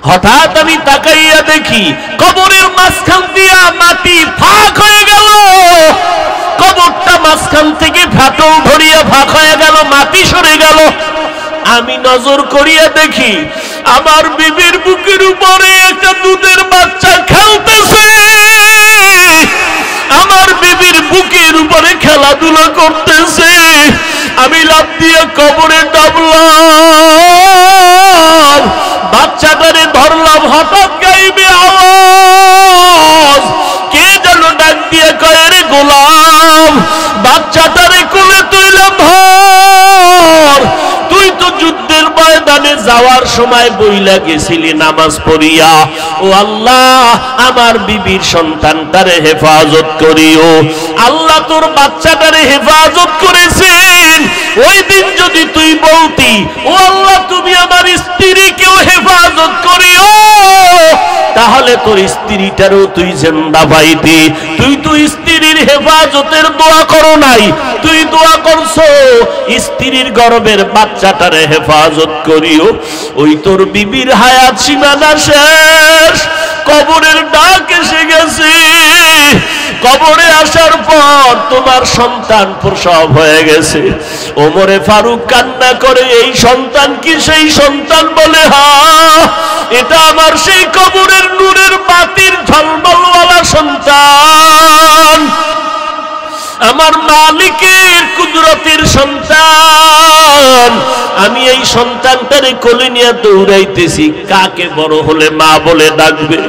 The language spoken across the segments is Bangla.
হঠাৎ আমি তাকাইয়া দেখি কবরের মাঝখান দিয়া মাটি ফাঁক হয়ে গেল, কবরটা মাঝখান থেকে ফাটল ধরিয়া ফাঁক হয়ে গেল, মাটি সরে গেল। আমি নজর করিয়া দেখি আমার বিবির বুকের উপরে একটা দুধের বাচ্চা খেলতেছে, আমার বিবির বুকের উপরে খেলাধুলা করতেছে। আমি লাফ দিয়ে কবরে নামলাম, বাচ্চাটারে ধরলাম, হঠাৎ গাইবে আওয়াজ, কে যেন ডাক দিয়ে কয় রে গোলাম, বাচ্চাটারে কোলে তুইলাম, ধর, তুই তো যুদ্ধের ময়দানে যাওয়ার সময় বইলা গেছিলি নামাজ পড়িয়া, ও আল্লাহ আমার বিবির সন্তানটারে হেফাজত করিও। আল্লাহ তোর বাচ্চাটারে হেফাজত করেছেন, ওই দিন যদি তুই বলতি ও আল্লাহ তুমি আমার স্ত্রীকেও হেফাজত করিও, তাহলে তোর স্ত্রীটারও তুই জিন্দা পাইতি। তুই তো স্ত্রীর হেফাজতের দোয়া করো নাই, তুই দোয়া করছো স্ত্রীর গর্ভের বাচ্চাটারে হেফাজত করিও। ওই তোর বিবির হায়াত সীমানা শেষ, কবরের ডাক এসে গেছে। কবরে আসার পর তোমার সন্তান প্রসব হয়ে গেছে। ওমরে ফারুক কান্না করে, এই সন্তান কি সেই সন্তান? বলে হ্যাঁ, এটা আমার সেই কবরের নূরের বাতির ঝলমলওয়ালা সন্তান, আমার মালিকের কুদরতের সন্তান। আমি এই সন্তানটারে কোলে নিয়ে দৌড়াইতেছি, কাকে বড় হলে মা বলে ডাকবে?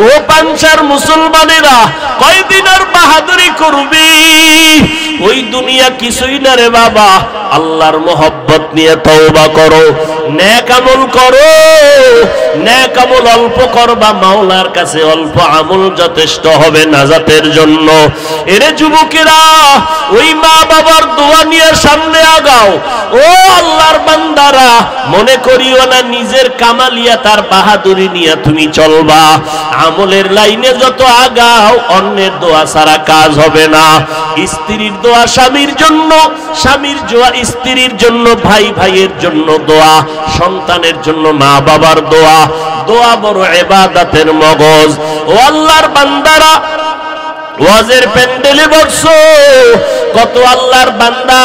ও পাঞ্চার মুসলমানেরা, কয়দিন আর বাহাদুরি করবি? ওই দুনিয়া কিছুই না রে বাবা, আল্লাহর মোহব্বত নিয়ে তওবা করো, নেক আমল করো। নেক আমল অল্প করবা, মাওলার কাছে অল্প আমল যথেষ্ট হবে নাজাতের জন্য। এরে যুবকেরা, ওই মা বাবার দোয়া নিয়ে সামনে আগাও। ও আল্লাহর বান্দারা, মনে করিও না নিজের কামালিয়া তার বাহাদুরি নিয়ে তুমি চলবা। আমলের লাইনে যত আগাও, অন্যের দোয়া ছাড়া কাজ হবে না। স্ত্রীর দোয়া স্বামীর জন্য, স্বামীর দোয়া স্ত্রীর জন্য, ভাই ভাইয়ের জন্য দোয়া, সন্তানের জন্য মা বাবার দোয়া। দোয়া বড় ইবাদতের মগজ। ও আল্লাহর বান্দারা, ওয়াজের প্যান্ডেলে বসছো, কত আল্লাহর বান্দা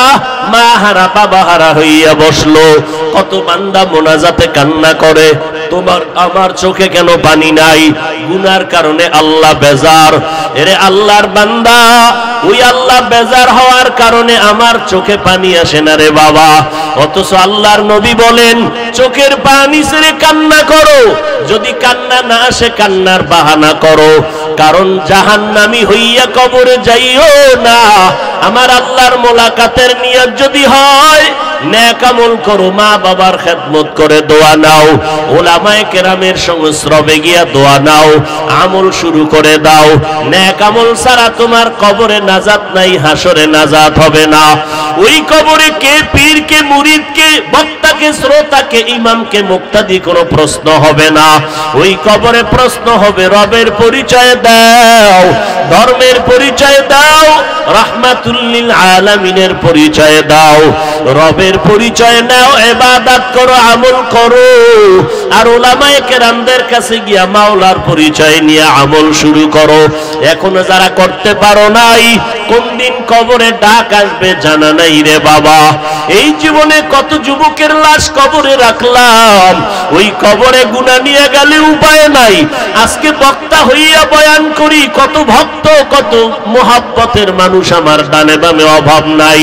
মা হারা বাবা হারা হইয়া বসলো, কত বান্দা মোনাজাতে কান্না করে, তোমার আমার চোখে কেন পানি নাই? গুনার কারণে আল্লাহ বেজার। এরে আল্লাহর বান্দা, ওই আল্লাহ বেজার হওয়ার কারণে আমার চোখে পানি আসে না রে বাবা। অথচ আল্লাহর নবী বলেন, চোখের পানি ছেড়ে কান্না করো, যদি কান্না না আসে কান্নার বাহানা করো, কারণ জাহান্নামী হইয়া কবরে যাইও না। আমার আল্লাহর মোলাকাতের নিয়ত যদি হয়, নেক আমল করো, মা বাবার খেদমত করে দোয়া নাও, ওলামায়ে কেরামের সংস্রবে গিয়া দোয়া নাও, আমল শুরু করে দাও। নেক আমল ছাড়া তোমার কবরে নাজাত নাই, হাসরে নাজাত হবে না। ওই কবরে কে পীর, কে মুরিদ, কে বক্তা, কে শ্রোতা, কে ইমাম, কে মুক্তাদি কোনো প্রশ্ন হবে না। ওই কবরে প্রশ্ন হবে, রবের পরিচয় দাও, ধর্মের পরিচয় দাও, রাহমাতুল লিল আলামিনের পরিচয় দাও। রবের পরিচয় নাও, ইবাদত করো, আমল করো। আর উলামায়ে কেরামদের কাছে গিয়া মাওলার পরিচয় নিয়ে আমল শুরু করো। এখনো যারা করতে পারো নাই, কোন দিন কবরে ডাক আসবে জানা নাই রে বাবা। এই জীবনে কত যুবকের লাশ কবরে রাখলাম, ওই কবরে গুনাহ নিয়ে গেলে উপায় নাই। আজকে বক্তা হইয়া বয়ান করি, কত ভক্ত, কত মোহাব্বতের মানুষ আমার ডানে বামে অভাব নাই,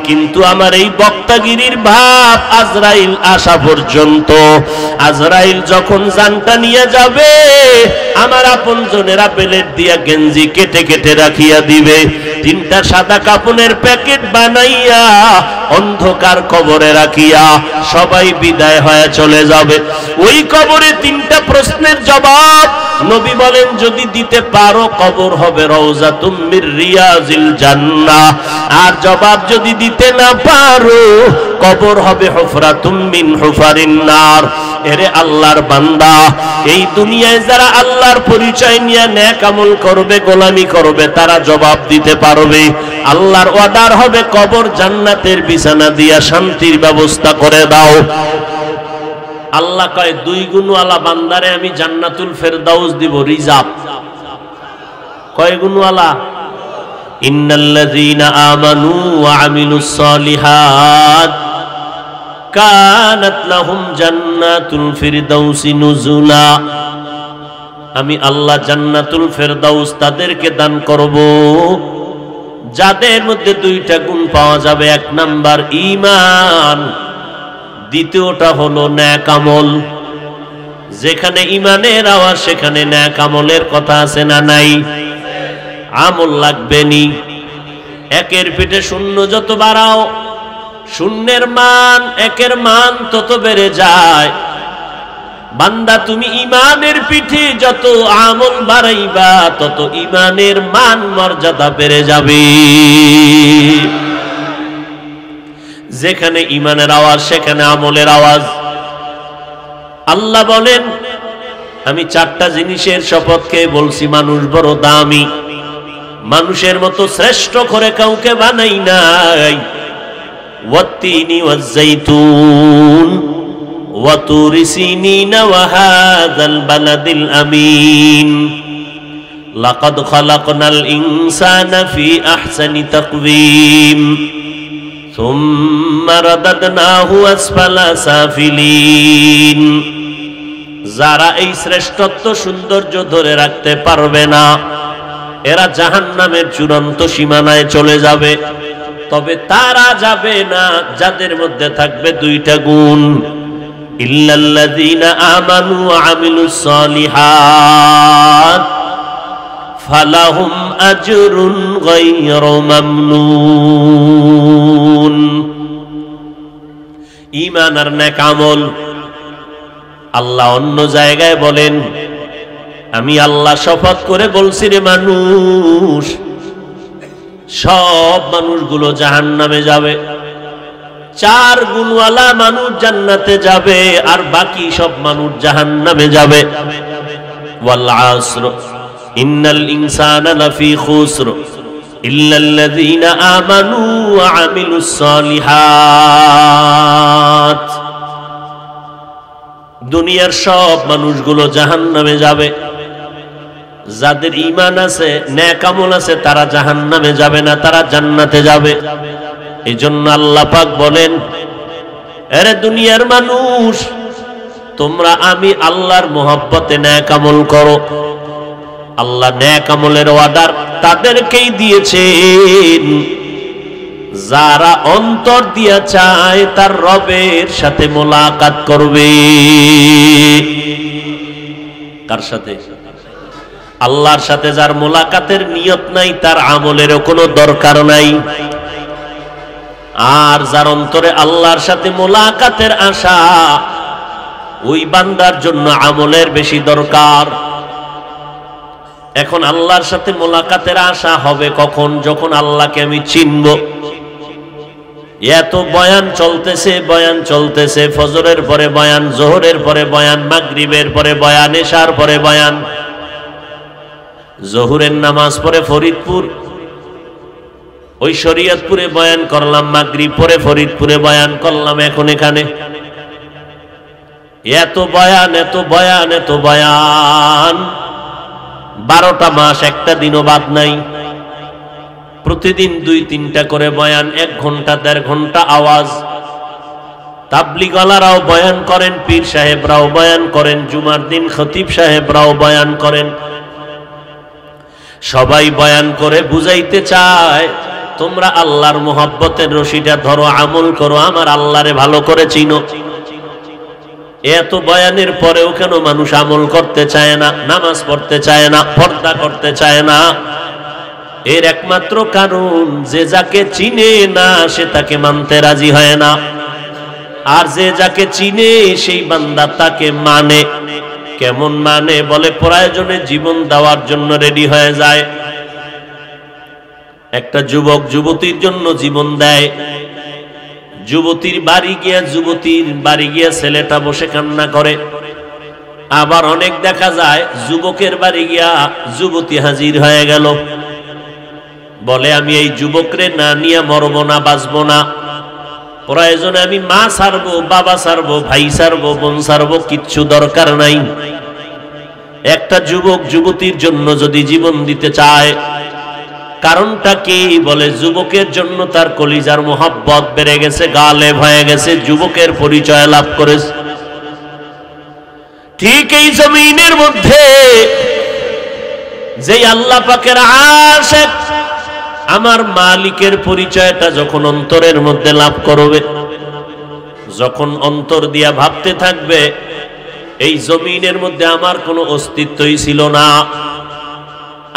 কিন্তু আমার এই বক্তাগিরির ভাব আজরাইল আসা পর্যন্ত। আজরাইল যখন জানটা নিয়ে যাবে, আমার আপনজনেরা প্লেট দিয়া গেঞ্জি কেটে কেটে রাখিয়া দিবে, তিনটা সাদা কাপড়ের প্যাকেট বানাইয়া অন্ধকার কবরে রাখিয়া সবাই বিদায় হয়ে চলে যাবে। ওই কবরে তিনটা প্রশ্নের জবাব নবী বলেন, যদি দিতে পারো কবর হবে রওজাতুম মির রিয়াজিল জান্নাহ, আর জবাব যদি দিতে না পারো কবর হবে হুফরাতুম মিন হুফারিন নার। এরে আল্লাহর বান্দা, এই দুনিয়ায় যারা আল্লাহর পরিচয় নিয়ে নেক আমল করবে, গোলামি করবে, তারা জবাব দিতে পারবে। আল্লাহর অর্ডার হবে, কবর জান্নাতের বিছানা দিয়া শান্তির ব্যবস্থা করে দাও। আল্লাহ কয় 2 গুণওয়ালা বান্দারে আমি জান্নাতুল ফেরদাউস দিব রিজার্ভ। কয় গুণওয়ালা? ইন্নাল্লাযীনা আমানু ওয়া আমিলুস সালিহাত কানাত লাহুম জান্নাতুল ফিরদাউসি নুজুলা। আমি আল্লাহ জান্নাতুল ফেরদাউস তাদেরকে দান করব যাদের মধ্যে 2টা গুণ পাওয়া যাবে। 1 নাম্বার ঈমান, দ্বিতীয়টা হলো নেক আমল। যেখানে ঈমানের আওয়াজ সেখানে নেক আমলের কথা আছে না নাই? আমল লাগবে নি। 1-এর পিঠে 0 যত বাড়াও, 0-এর মান 1-এর মান তত বেড়ে যায়। বান্দা তুমি ঈমানের পিঠে যত আমল বাড়াইবা তত ঈমানের মান মর্যাদা বেড়ে যাবে। যেখানে ঈমানের আওয়াজ সেখানে আমলের আওয়াজ। আল্লাহ বলেন আমি 4টা জিনিসের শপথ খেয়ে বলছি, মানুষ বড় দামি, মানুষের মতো শ্রেষ্ঠ করে কাউকে বানাই নাই। ওয়াত্তিনি ওয়াজ্জাইতুন ওয়া তুরি সিনিন ওয়া হাযাল বালাদিল আমিন লাকাদ খালাকনাল ইনসানা ফি আহসানি তাকওয়িম সুম্মা রাদাদনাহু আসফালা সাফিলিন। যারা এই শ্রেষ্ঠত্ব সৌন্দর্য ধরে রাখতে পারবে না এরা জাহান্নামের চূড়ান্ত সীমানায় চলে যাবে। তবে তারা যাবে না যাদের মধ্যে থাকবে 2টা গুণ, ইল্লাল্লাযীনা আমানু ওয়া আমিলুস সালিহাত ফালাহুম আজরুন গায়রু মামনুন। ঈমান আর নেক আমল। আল্লাহ অন্য জায়গায় বলেন আমি আল্লাহ শপথ করে বলছি রে মানুষ, সব মানুষগুলো জাহান্নামে যাবে, 4 গুণওয়ালা মানুষ জান্নাতে যাবে আর বাকি সব মানুষ জাহান্নামে যাবে। ওয়াল আসর ইন্নাল ইনসানা লাফি খুসর ইল্লাল্লাযীনা আমানু ওয়া আমিলুস সালিহাত। দুনিয়ার সব মানুষগুলো জাহান্নামে যাবে, যাদের ঈমান আছে নেক আমল আছে তারা জাহান্নামে যাবে না, তারা জান্নাতে যাবে। এজন্য আল্লাহ পাক বলেন আরে দুনিয়ার মানুষ তোমরা আমি আল্লাহর মহব্বতে নেক আমল করো। আল্লাহ নেক আমলের অর্ডার তাদেরকেই দিয়েছেন যারা অন্তর দিয়া চায় তার রবের সাথে মোলাকাত করবে। কার সাথে? আল্লাহর সাথে। যার মোলাকাতের নিয়ত নাই তার আমলেরও কোনো দরকার নাই। আর যার অন্তরে আল্লাহর সাথে মোলাকাতের আশা, ওই বান্দার জন্য আমলের বেশি দরকার। এখন আল্লাহর সাথে মোলাকাতের আশা হবে কখন? যখন আল্লাহকে আমি চিনব। এত বয়ান চলতেছে, ফজরের পরে বয়ান, জোহরের পরে বয়ান, মাগরিবের পরে বয়ান, এশার পরে বয়ান। জোহরের নামাজ পরে ফরিদপুর, ওই শরীয়তপুরে বয়ান করলাম, মাগরিব পরে ফরিদপুরে বয়ান করলাম, এখন এখানে এত বয়ান 12টা মাস একটা দিনও বাদ নাই। প্রতিদিন 2-3টা করে বয়ান, 1 ঘন্টা 1.5 ঘন্টা আওয়াজ। তাবলীগওয়ালারাও বয়ান করেন, পীর সাহেবরাও বয়ান করেন, জুমার দিন খতিব সাহেবরাও বয়ান করেন। সবাই বয়ান করে বুঝাইতে চায় তোমরা আল্লাহর মোহাব্বতের রশিটা ধরো, আমল করো, আমার আল্লাহরে ভালো করে চিনো। এত বয়ানের পরেও কেন মানুষ আমল করতে চায় না, নামাজ পড়তে চায় না, পর্দা করতে চায় না? এর একমাত্র কারণ যে যাকে চিনে না সে তাকে মানতে রাজি হয় না, আর যে যাকে চিনে সেই বান্দা তাকে মানে। কেমন মানে? বলে প্রয়োজনে জীবন দেওয়ার জন্য রেডি হয়ে যায়। একটা যুবক যুবতীর জন্য জীবন দেয়, যুবতীর বাড়ি গিয়া ছেলেটা বসে কান্না করে। আবার অনেক দেখা যায় যুবকের বাড়ি গিয়া যুবতী হাজির হয়ে গেল, বলে আমি এই যুবকরে না নিয়ে মরবো না, বাঁচবো না। প্রয়োজনে আমি মা ছাড়বো, বাবা ছাড়বো, ভাই ছাড়বো, বোন ছাড়বো, কিচ্ছু দরকার নাই। একটা যুবক যুবতীর জন্য যদি জীবন দিতে চায়, কারণটা কি? বলে যুবকের জন্য তার কলিজার মোহাব্বত বেড়ে গেছে, গালেব হয়ে গেছে, যুবকের পরিচয় লাভ করেছে। ঠিক এই জমিনের মধ্যে যে আল্লাহ পাকের আশিক, আমার মালিকের পরিচয়টা যখন অন্তরের মধ্যে লাভ করবে, যখন অন্তর দিয়া ভাবতে থাকবে এই জমিনের মধ্যে আমার কোনো অস্তিত্বই ছিল না,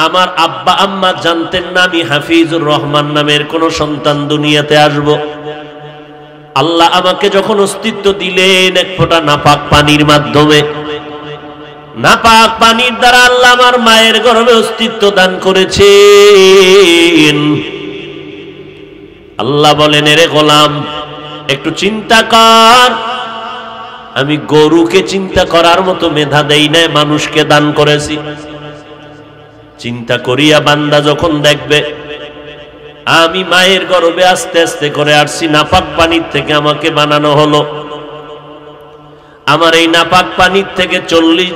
আমার আব্বা আম্মা জানতেন না আমি হাফিজুর রহমান নামের কোন সন্তান দুনিয়াতে আসব। আল্লাহ আমাকে যখন অস্তিত্ব দিলেন এক ফোঁটা নাপাক পানির মাধ্যমে, নাপাক পানির দ্বারা আল্লাহ আমার মায়ের গর্ভে অস্তিত্ব দান করেছেন। আল্লাহ বলেন, এরে গোলাম একটু চিন্তা কর, আমি গরুকে চিন্তা করার মতো মেধা দেই নাই, মানুষকে দান করেছি। চিন্তা করিয়া বান্দা যখন দেখবে আমি মায়ের গর্ভে আস্তে আস্তে করে আসছি, নাপাক পানির থেকে আমাকে বানানো হলো, আমার এই নাপাক পানির থেকে 40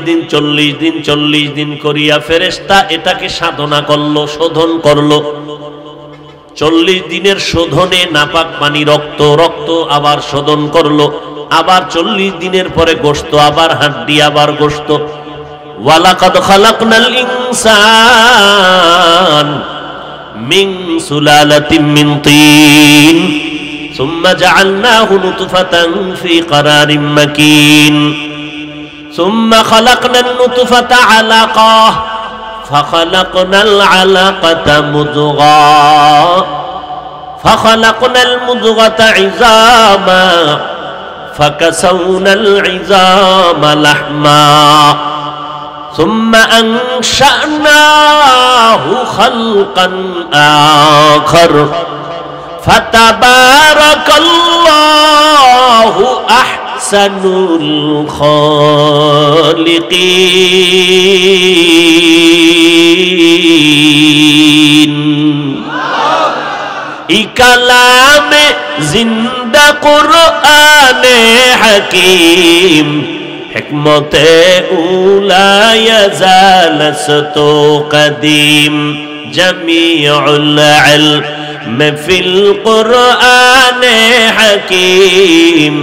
দিন করিয়া ফেরেশতা এটাকে সাধনা করলো, শোধন করলো। 40 দিনের শোধনে নাপাক পানি রক্ত, রক্ত আবার শোধন করলো, আবার 40 দিনের পরে গোশত, আবার হাড্ডি, আবার গোশত। ওয়ালাকাদ খালাকনাল ইনসান মিন সুলালাতিন মিন তিন সুম্মা জাআলনাহু নুতফাতান ফি ক্বারারিন মাকিন সুম্মা খালাকনান নুতফাতা আলাকাহ ফাখালাকনাল আলাকাতা মুদগাহ ফাখালাকনাল মুদগাতা ইযামা ফাকাসাউনাল ইযামা লাহমা ثم أنشأناه خلقا آخر فتبارك الله أحسن الخالقين كلام زندہ قرآن حکیم حکمت اولا یزالست قدیم جمیع العلم فی القرآن حکیم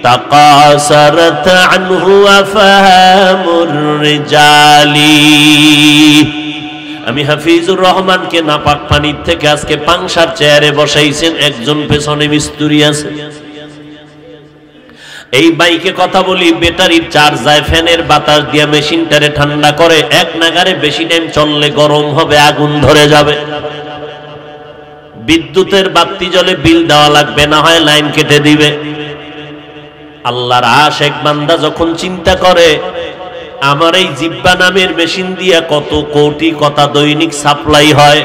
تقاصرت عنه أفهام الرجال আমি হাফিজুর রহমানকে নাপাক পানির থেকে আজকে পাংশার চেয়ারে বসাইছেন, একজন পেছনে মিস্ত্রি আছে। এই বাইকে কথা বলি, ব্যাটারির চার্জ যায়, ফ্যানের বাতাস দিয়ে মেশিনটারে ঠান্ডা করে, এক নাগারে বেশি টাইম চললে গরম হবে, আগুন ধরে যাবে। বিদ্যুতের বাতি জ্বলে বিল দেওয়া লাগবে, না হয় লাইন কেটে দিবে। আল্লাহর আশিক বান্দা যখন চিন্তা করে আমার এই জিব্বা নামের মেশিন দিয়া কত কোটি কথা দৈনিক সাপ্লাই হয়,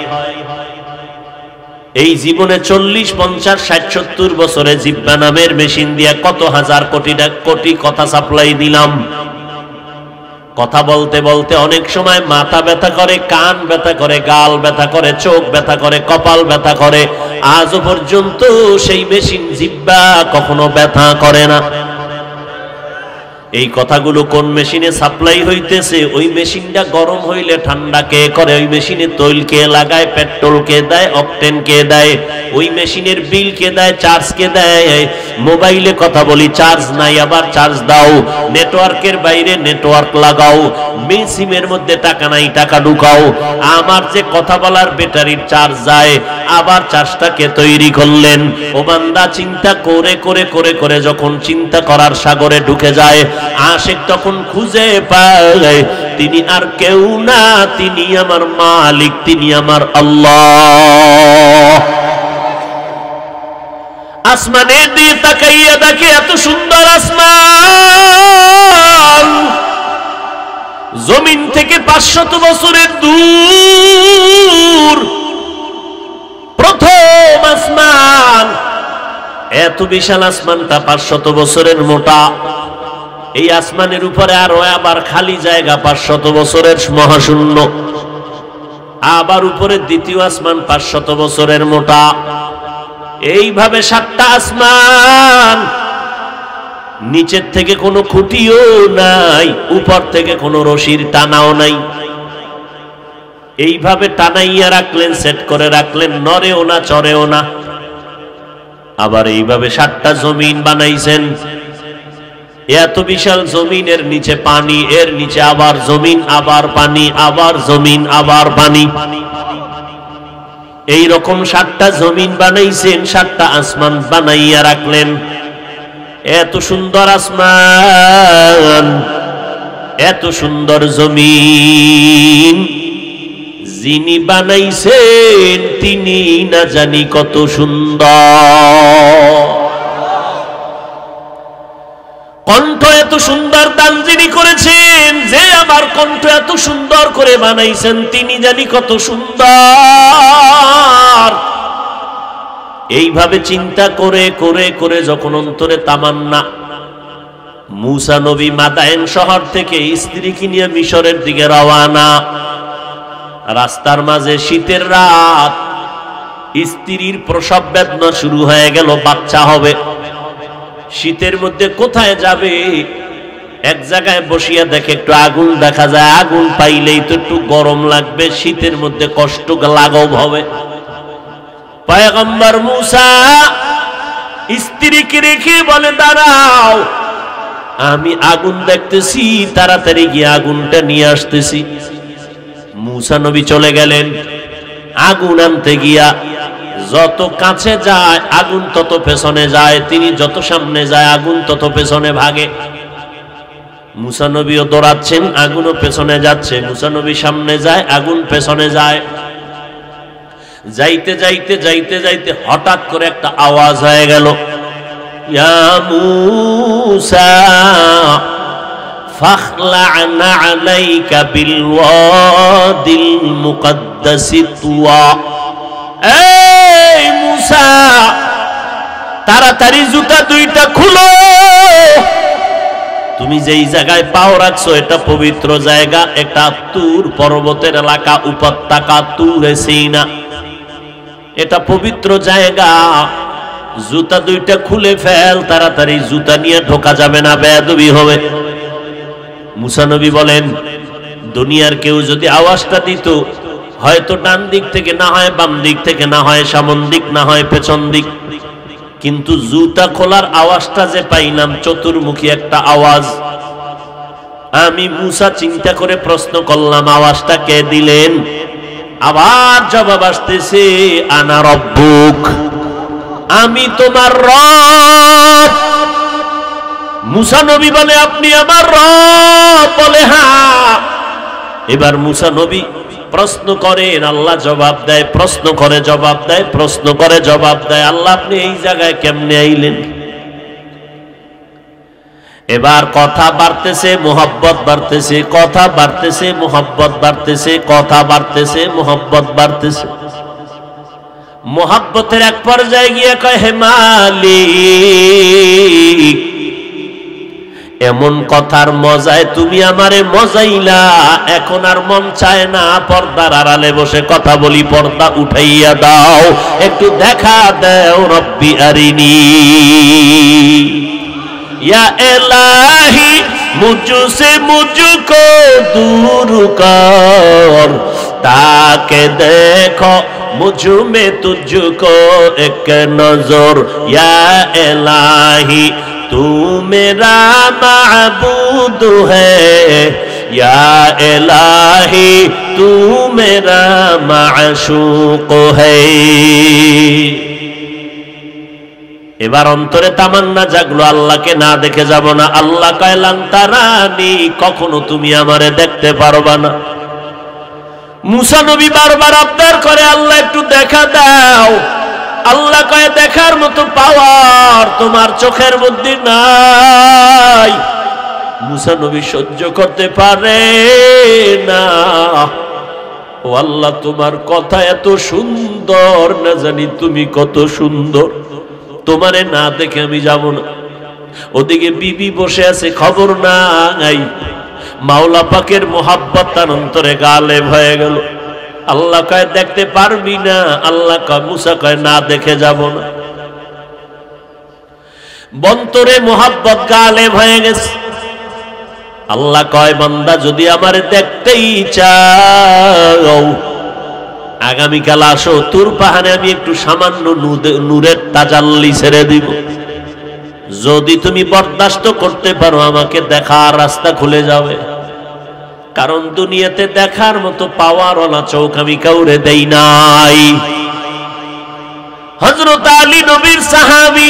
এই জীবনে 40, 50, 60, 70 বছরে জিব্বা নামের মেশিন দিয়া কত হাজার কোটি কথা সাপ্লাই দিলাম। কথা বলতে বলতে অনেক সময় মাথা ব্যথা করে, কান ব্যথা করে, গাল ব্যথা করে, চোখ ব্যথা করে, কপাল ব্যথা করে, আজও পর্যন্ত সেই মেশিন জিব্বা কখনো ব্যথা করে না। এই কথাগুলো কোন মেশিনে সাপ্লাই হইতেছে? ওই মেশিনটা গরম হইলে ঠান্ডা কে করে? ওই মেশিনে তৈল কে লাগায়, পেট্রোল কে দেয়, অকটেন কে দেয়? ওই মেশিনের বিল কে দেয়, চার্জ কে দেয়? মোবাইলে কথা বলি, চার্জ নাই আবার চার্জ দাও, নেটওয়ার্কের বাইরে নেটওয়ার্ক লাগাও, সিমের মধ্যে টাকা নাই টাকা ঢুকাও। আমার যে কথা বলার ব্যাটারির চার্জ যায়, আবার চার্জটাকে তৈরি করলেন। ও বান্দা চিন্তা করে করে করে করে যখন চিন্তা করার সাগরে ঢুকে যায়, আশিক তখন খুঁজে পায় তিনি আর কেউ না, তিনি আমার মালিক, তিনি আমার আল্লাহ। আসমানের দিকে তাকাইয়া দেখে এত সুন্দর আসমান, জমিন থেকে 500 বছরের দূর প্রথম আসমান। এত বিশাল আসমানটা 500 বছরের মোটা। এই আসমানের উপরে আরো আবার খালি জায়গা 500 বছরের মহাশূন্য, আবার উপরে দ্বিতীয় আসমান 500 বছরের মোটা। এইভাবে 7টা আসমান, নিচের থেকে কোনো খুঁটিও নাই, উপর থেকে কোনো রশির টানাও নাই, এইভাবে টানাইয়া রাখলেন, সেট করে রাখলেন, নড়েও না চড়েও না। আবার এইভাবে 7টা জমিন বানাইছেন। এত বিশাল জমিনের নিচে পানি, এর নিচে আবার জমিন, আবার পানি, আবার জমিন, আবার পানি। এই রকম 7টা জমিন বানাইছেন, 7টা আসমান বানাইয়া রাখলেন। এত সুন্দর আসমান, এত সুন্দর জমিন, যিনি বানাইছেন তিনি না জানি কত সুন্দর। কণ্ঠ এত সুন্দর দান যিনি করেছেন, যে আমার কণ্ঠ এত সুন্দর করে বানাইছেন তিনি জানি কত সুন্দর। এইভাবে চিন্তা করে করে করে যখন অন্তরে তামান্না, মূসা নবী মাদায়েন শহর থেকে স্ত্রীকে নিয়ে মিশরের দিকে রওয়ানা। রাস্তার মাঝে শীতের রাত, স্ত্রীর প্রসব বেদনা শুরু হয়ে গেল, বাচ্চা হবে। শীতের মধ্যে কোথায় যাবে? এক জায়গায় বসিয়া দেখে একটু আগুন দেখা যায়, আগুন পাইলেই তো একটু গরম লাগবে, শীতের মধ্যে কষ্ট লাঘব হবে। পয়গম্বর মূসা স্ত্রীকে রেখে বলে, দাঁড়াও, আমি আগুন দেখতেছি, তাড়াতাড়ি গিয়ে আগুনটা নিয়ে আসতেছি। মূসা নবী চলে গেলেন আগুন আনতে গিয়া। যত কাছে যায় আগুন তত পেছনে যায়, তিনি যত সামনে যায় আগুন তত পেছনে ভাগে। মূসা নবীও দৌড়াচ্ছেন, আগুনও পেছনে যাচ্ছে। মূসা নবী সামনে যায়, আগুন পেছনে যায়। যাইতে যাইতে যাইতে যাইতে হঠাৎ করে একটা আওয়াজ হয়ে গেল, ইয়া মূসা ফাখলা'না আলাইকা বিল ওয়াদিল মুকদ্দাসি তুয়া। এই মূসা, তাড়াতাড়ি জুতা দুইটা খুলো, তুমি যেই জায়গায় পাও রাখছো এটা পবিত্র জায়গা, একটা তুর পর্বতের এলাকা, উপত্যকা তুরে সিনা, এটা পবিত্র জায়গা। জুতা দুইটা খুলে ফেল, তাড়াতাড়ি জুতা নিয়ে ঢোকা যাবে না, বেয়াদবি হবে। মূসা নবী বলেন, দুনিয়ার কেউ যদি আওয়াজটা দিত, হয়তো ডান দিক থেকে, না হয় বাম দিক থেকে, না হয় সামন দিক, না হয় পেছন দিক, কিন্তু জুতা খোলার আওয়াজটা যে পাইলাম, চতুর্মুখী একটা আওয়াজ। আমি মূসা চিন্তা করে প্রশ্ন করলাম, আওয়াজটা কে দিলেন? আবার জবাব আসতেছে, আনা রব্বুক, আমি তোমার রব। মূসা নবী বলে, আপনি আমার রব? বলে হ্যাঁ। এবার মূসা নবী প্রশ্ন করেন, আল্লাহ জবাব দেয়, প্রশ্ন করে জবাব দেয়, প্রশ্ন করে জবাব দেয়। আল্লাহ, আপনি এই জায়গায় কেমনে আইলেন? এবার কথা বাড়তেছে, মোহব্বত বাড়তেছে, কথা বাড়তেছে, মোহব্বত বাড়তেছে, কথা বাড়তেছে, মোহব্বত বাড়তেছে। মোহব্বতের এক পর্যায়ে গিয়ে কয়, হে মালিক, এমন কথার মজায় তুমি আমারে মজাইলা, এখন আর মন চায় না পর্দার আড়ালে বসে কথা বলি, পর্দা উঠাইয়া দাও, একটু দেখা দাও। রব্বি আরিনি या इलाही मुझसे मुझको दूर कर, ताके देखो मुझ में तुझको एक नजर। या इलाही तू मेरा माबूद है, या इलाही तू मेरा माशूक है। এবার অন্তরে তামান্না জাগলো, আল্লাহকে না দেখে যাব না। আল্লাহ কয়, লান তারানি, কখনো তুমি আমারে দেখতে পারবা না। মূসা নবী বারবার আবদার করে, আল্লাহ একটু দেখা দাও। আল্লাহ কয়, দেখার মতো পাওয়ার তোমার চোখের মধ্যে নাই। মূসা নবী সহ্য করতে পারে না। ও আল্লাহ, তোমার কথা এত সুন্দর, না জানি তুমি কত সুন্দর, তোমারে না দেখে আমি যাব না। ওদিকে বিবি বসে আছে, খবর নাই। মাওলা পাকের মোহাব্বত তার অন্তরে গালেব হয়ে গেল। আল্লাহ কয়, দেখতে পারবি না? আল্লাহ কয়, মূসা কয়, না দেখে যাব না। বন্তরে মোহাব্বত গালেব হয়ে গেছে। আল্লাহ কয় বান্দা যদি আমারে দেখতেই চাও আগামীকাল আসো, তুর পাহাড়ে আমি একটু সামান্য নূরের তাজাল্লি ছেড়ে দিব। যদি তুমি বরদাস্ত করতে পারো আমাকে দেখার রাস্তা খুলে যাবে। কারণ দুনিয়াতে দেখার মতো পাওয়ারওয়ালা চোখ আমি কাউরে দেই নাই। হযরত আলী নবীর সাহাবী,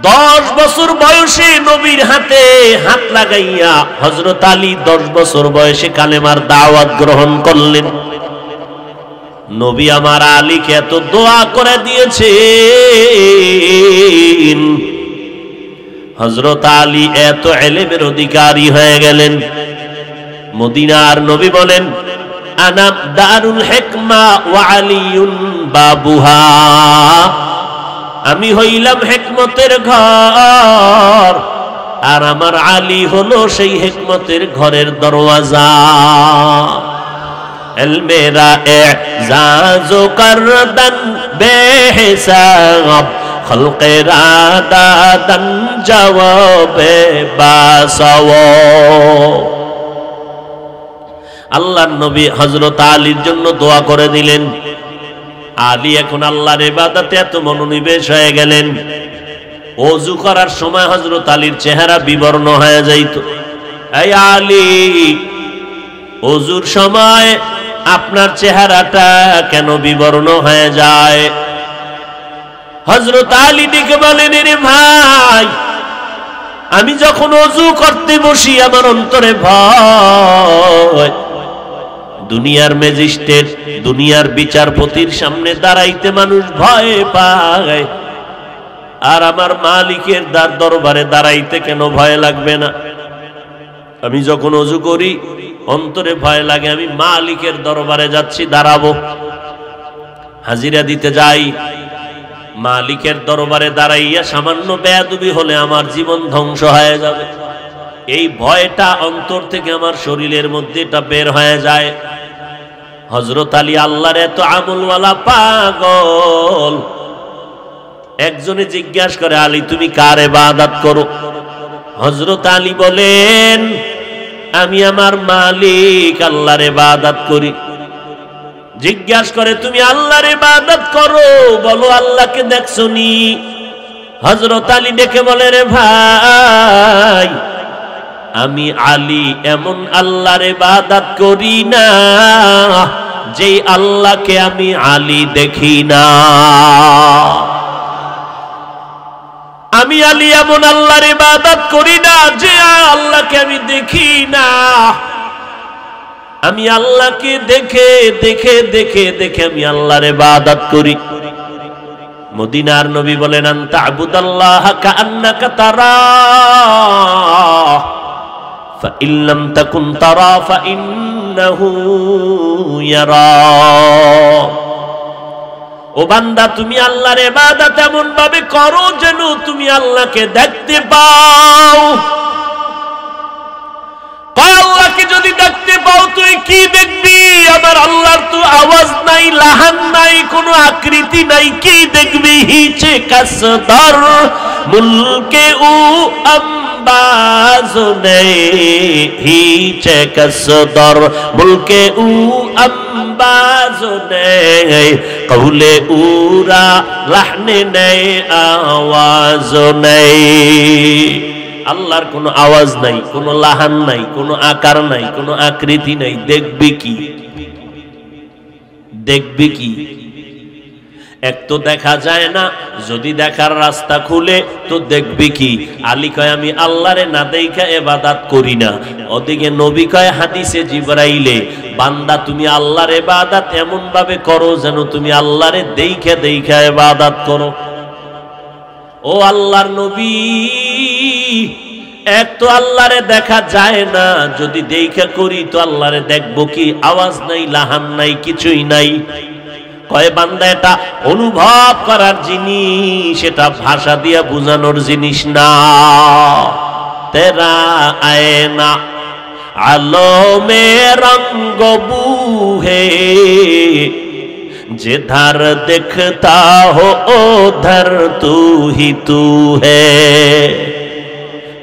10 বছর বয়সে নবীর হাতে হাত লাগাইয়া হযরত আলী 10 বছর বয়সে কালেমার দাওয়াত গ্রহণ করলেন। নবী আমার আলীকে এত দোয়া করে দিয়েছেন, হযরত আলী এত ইলমের অধিকারী হয়ে গেলেন। মদিনার নবী বলেন, আনা দারুল হিকমা ওয়া আলিয়ুন বাবুহা, আমি হইলাম হিকমতের ঘর আর আমার আলী হলো সেই হিকমতের ঘরের দরওয়াজা। মেরা এজাজো করদন বেহিসাব খলকেরা দাদন জবাবে বাসাও। আল্লাহর নবী হযরত আলীর জন্য দোয়া করে দিলেন। আলী এখন আল্লাহর ইবাদতে এত মনোনিবেশ হয়ে গেলেন, ওযু করার সময় হযরত আলীর চেহারা বিবর্ণ হয়ে যাইত। এই আলী, ওযুর সময় আপনার চেহারাটা কেন বিবর্ণ হয়ে যায়? হযরত আলী ডেকে বলেন, রে ভাই, আমি যখন ওযু করতে বসি আমার অন্তরে ভয়। দুনিয়ার ম্যাজিস্ট্রেট, দুনিয়ার বিচারপতির সামনে দাঁড়াইতে মানুষ ভয় পায়, আর আমার মালিকের দরবারে দাঁড়াইতে কেন ভয় লাগবে না? আমি যখন ওযু করি অন্তরে ভয় লাগে, আমি মালিকের দরবারে যাচ্ছি, দাঁড়াবো, হাজিরা দিতে যাই, মালিকের দরবারে দাঁড়াইয়া সামান্য বেয়াদবি হলে আমার জীবন ধ্বংস হয়ে যাবে। এই ভয়টা অন্তর থেকে আমার শরীরের মধ্যে এটা বের হয়ে যায়। হযরত আলী আল্লাহর এত আমলওয়ালা পাগল। একজনে জিজ্ঞাসা করে, আলী তুমি কার ইবাদত করো? হযরত আলী বলেন, আমি আমার মালিক আল্লাহর ইবাদত করি। জিজ্ঞাসা করে, তুমি আল্লাহর ইবাদত করো, বলো আল্লাহকে দেখছো নি? হযরত আলী ডেকে বলে, রে ভাই, আমি আলী এমন আল্লাহর ইবাদত করি না যেই আল্লাহকে আমি আলী দেখি না। আমি আলী এমন আল্লাহর ইবাদত করি না যে আল্লাহকে আমি দেখি না। আমি আল্লাহকে দেখে দেখে দেখে দেখে আমি আল্লাহর ইবাদত করি। মদিনার নবী বলেন, আনতা আবুদাল্লাহ কাআন্নাকা তারাহ ফাইন লাম তাকুন তারা ফাইন্নাহু ইয়ারা। ও বান্দা, তুমি আল্লাহর ইবাদত এমন ভাবে করো যেন তুমি আল্লাহকে দেখতে পাও। আল্লাহকে যদি দেখতে পাও তুই কি দেখবি? আমার আল্লাহর তো আওয়াজ নাই, লাহান নাই, কোনো আকৃতি নাই, কি দেখবি? হিচে কাসদার মুলকে উ আম্বাজো নেই, হিচে কাসদার মুলকে উ আম্বাজো নেই, কৌলে উরা লাহনে নেই, আওয়াজ নেই। আল্লাহর কোনো আওয়াজ নাই, কোনো লাহান নাই, কোনো আকার নাই, কোনো আকৃতি নাই, দেখবি কি? দেখবি কি? এক তো দেখা যায় না, যদি দেখার রাস্তা খুলে তো দেখবি কি? আলী কয়, আমি আল্লাহরে না দেইখা ইবাদত করি না। ওদিকে নবী কয় হাদিসে জিবরাইলে, বান্দা তুমি আল্লাহর ইবাদত এমন ভাবে করো যেন তুমি আল্লাহরে দেইখা দেইখা ইবাদত করো। ও আল্লাহর নবী, এক তো আল্লাহরে দেখা যায় না, যদি দেখা করি তো আল্লাহরে দেখবো কি? আওয়াজ নাই, লাহান নাই, কিছুই নাই। কয় বান্দা, এটা অনুভব করার জিনিস, এটা ভাষা দিয়া বুঝানোর জিনিস না। তেরা আয়না আলো মে রঙ্গ বুহে जिधर दिखता हो उधर तू ही तू है,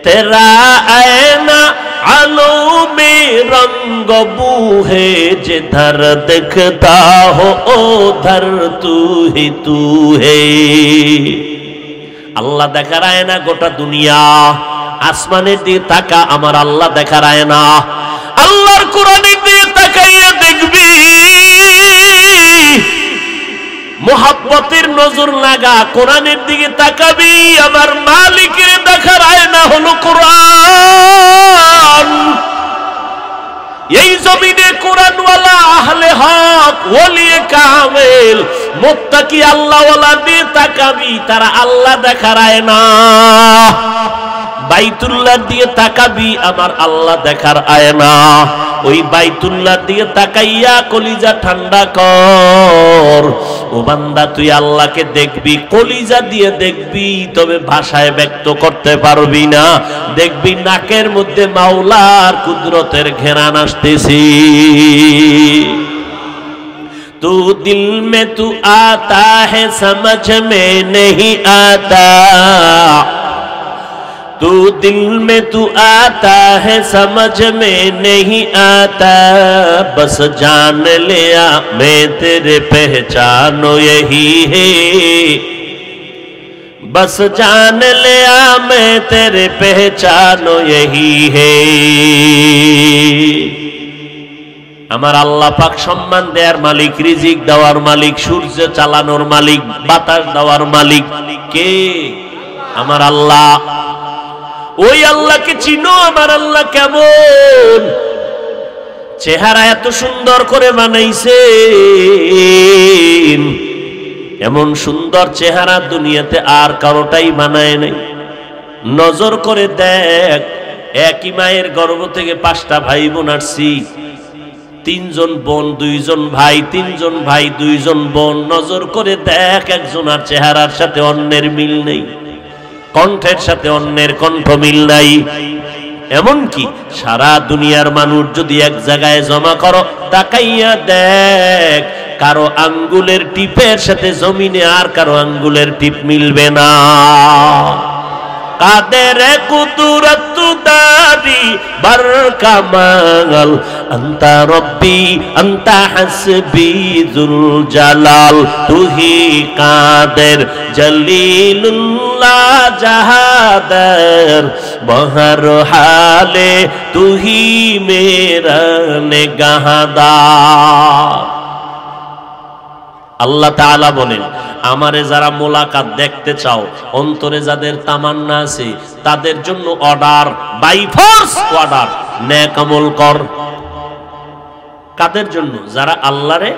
तेरा ऐना आलो में रंग बू है, जिधर दिखता हो उधर तू ही तू है। আল্লাহ দেখার আয়না গোটা দুনিয়া, আসমানের দিকে তাকা, আমার আল্লাহ দেখার আয়না। আল্লাহর কোরআনের দিকে তাকাইয়া দেখবি, মোহাব্বতের নজর লাগা, কোরআনের দিকে তাকাবি, আমার মালিকের দেখার আয়না হলো কোরআন। এই জমিনে কোরআনওয়ালা আহলে হক ওলিয়ে কামেল মুত্তাকি আল্লাহওয়ালা দিয়ে তাকাবি, তারা আল্লাহ দেখার আয়না। বাইতুল্লাহ দিয়ে তাকাবি, আমার আল্লাহ দেখার আয়না। ওই বাইতুল্লাহ দিয়ে তাকাইয়া কলিজা ঠান্ডা কর। ও বান্দা, তুই আল্লাহকে দেখবি, কলিজা দিয়ে দেখবি, তবে ভাষায় ব্যক্ত করতে পারবি না। দেখবি নাকের মধ্যে মাওলার কুদরতের ঘেরান আসতেছি। तू दिल में तू आता है समझ में नहीं आता, तू दिल में तू आता है समझ में नहीं आता, बस जान लिया मैं तेरे पहचानो यही है, बस जान लिया मैं तेरे पहचानो यही है। আমার আল্লাহ পাক সম্মান দেওয়ার মালিক, রিজিক দেওয়ার মালিক, সূর্য চালানোর মালিক, বাতাস দেওয়ার মালিক কে? আমার আল্লাহ। ওই আল্লাহকে চিনো? আমার আল্লাহ কেমন? চেহারা এত সুন্দর করে বানাইছে, এমন সুন্দর চেহারা দুনিয়াতে আর কারোটাই বানায় নাই। নজর করে দেখ, একই মায়ের গর্ভ থেকে 5টা ভাই বোন আসছি, 3 জন বোন 2 জন ভাই, 3 জন ভাই 2 জন বোন। নজর করে দেখ, একজনের চেহারার সাথে অন্যের মিল নেই, কণ্ঠের সাথে অন্যের কণ্ঠ মিল নাই। এমনকি সারা দুনিয়ার মানুষ যদি এক জায়গায় জমা করো, তাকাইয়া দেখ, কারো আঙ্গুলের টিপের সাথে জমিনে আর কারো আঙ্গুলের টিপ মিলবে না। কাদের কুদরত দারি বার কামাল, আন্তা রব্বি আন্তা হাসবি যুল জালাল, তুহি কাদের জলিলুল্লাহ জাহাদার, বহর হালে তুহি মেরা নেগাহদার। আল্লাহ তাআলা বলেন, আমারে যারা মোলাকাত দেখতে চাও, অন্তরে যাদের তামান্না আছে, তাদের জন্য অর্ডার, বাই ফোর্স অর্ডার, নেক আমল কর। কাদের জন্য? যারা আল্লাহরে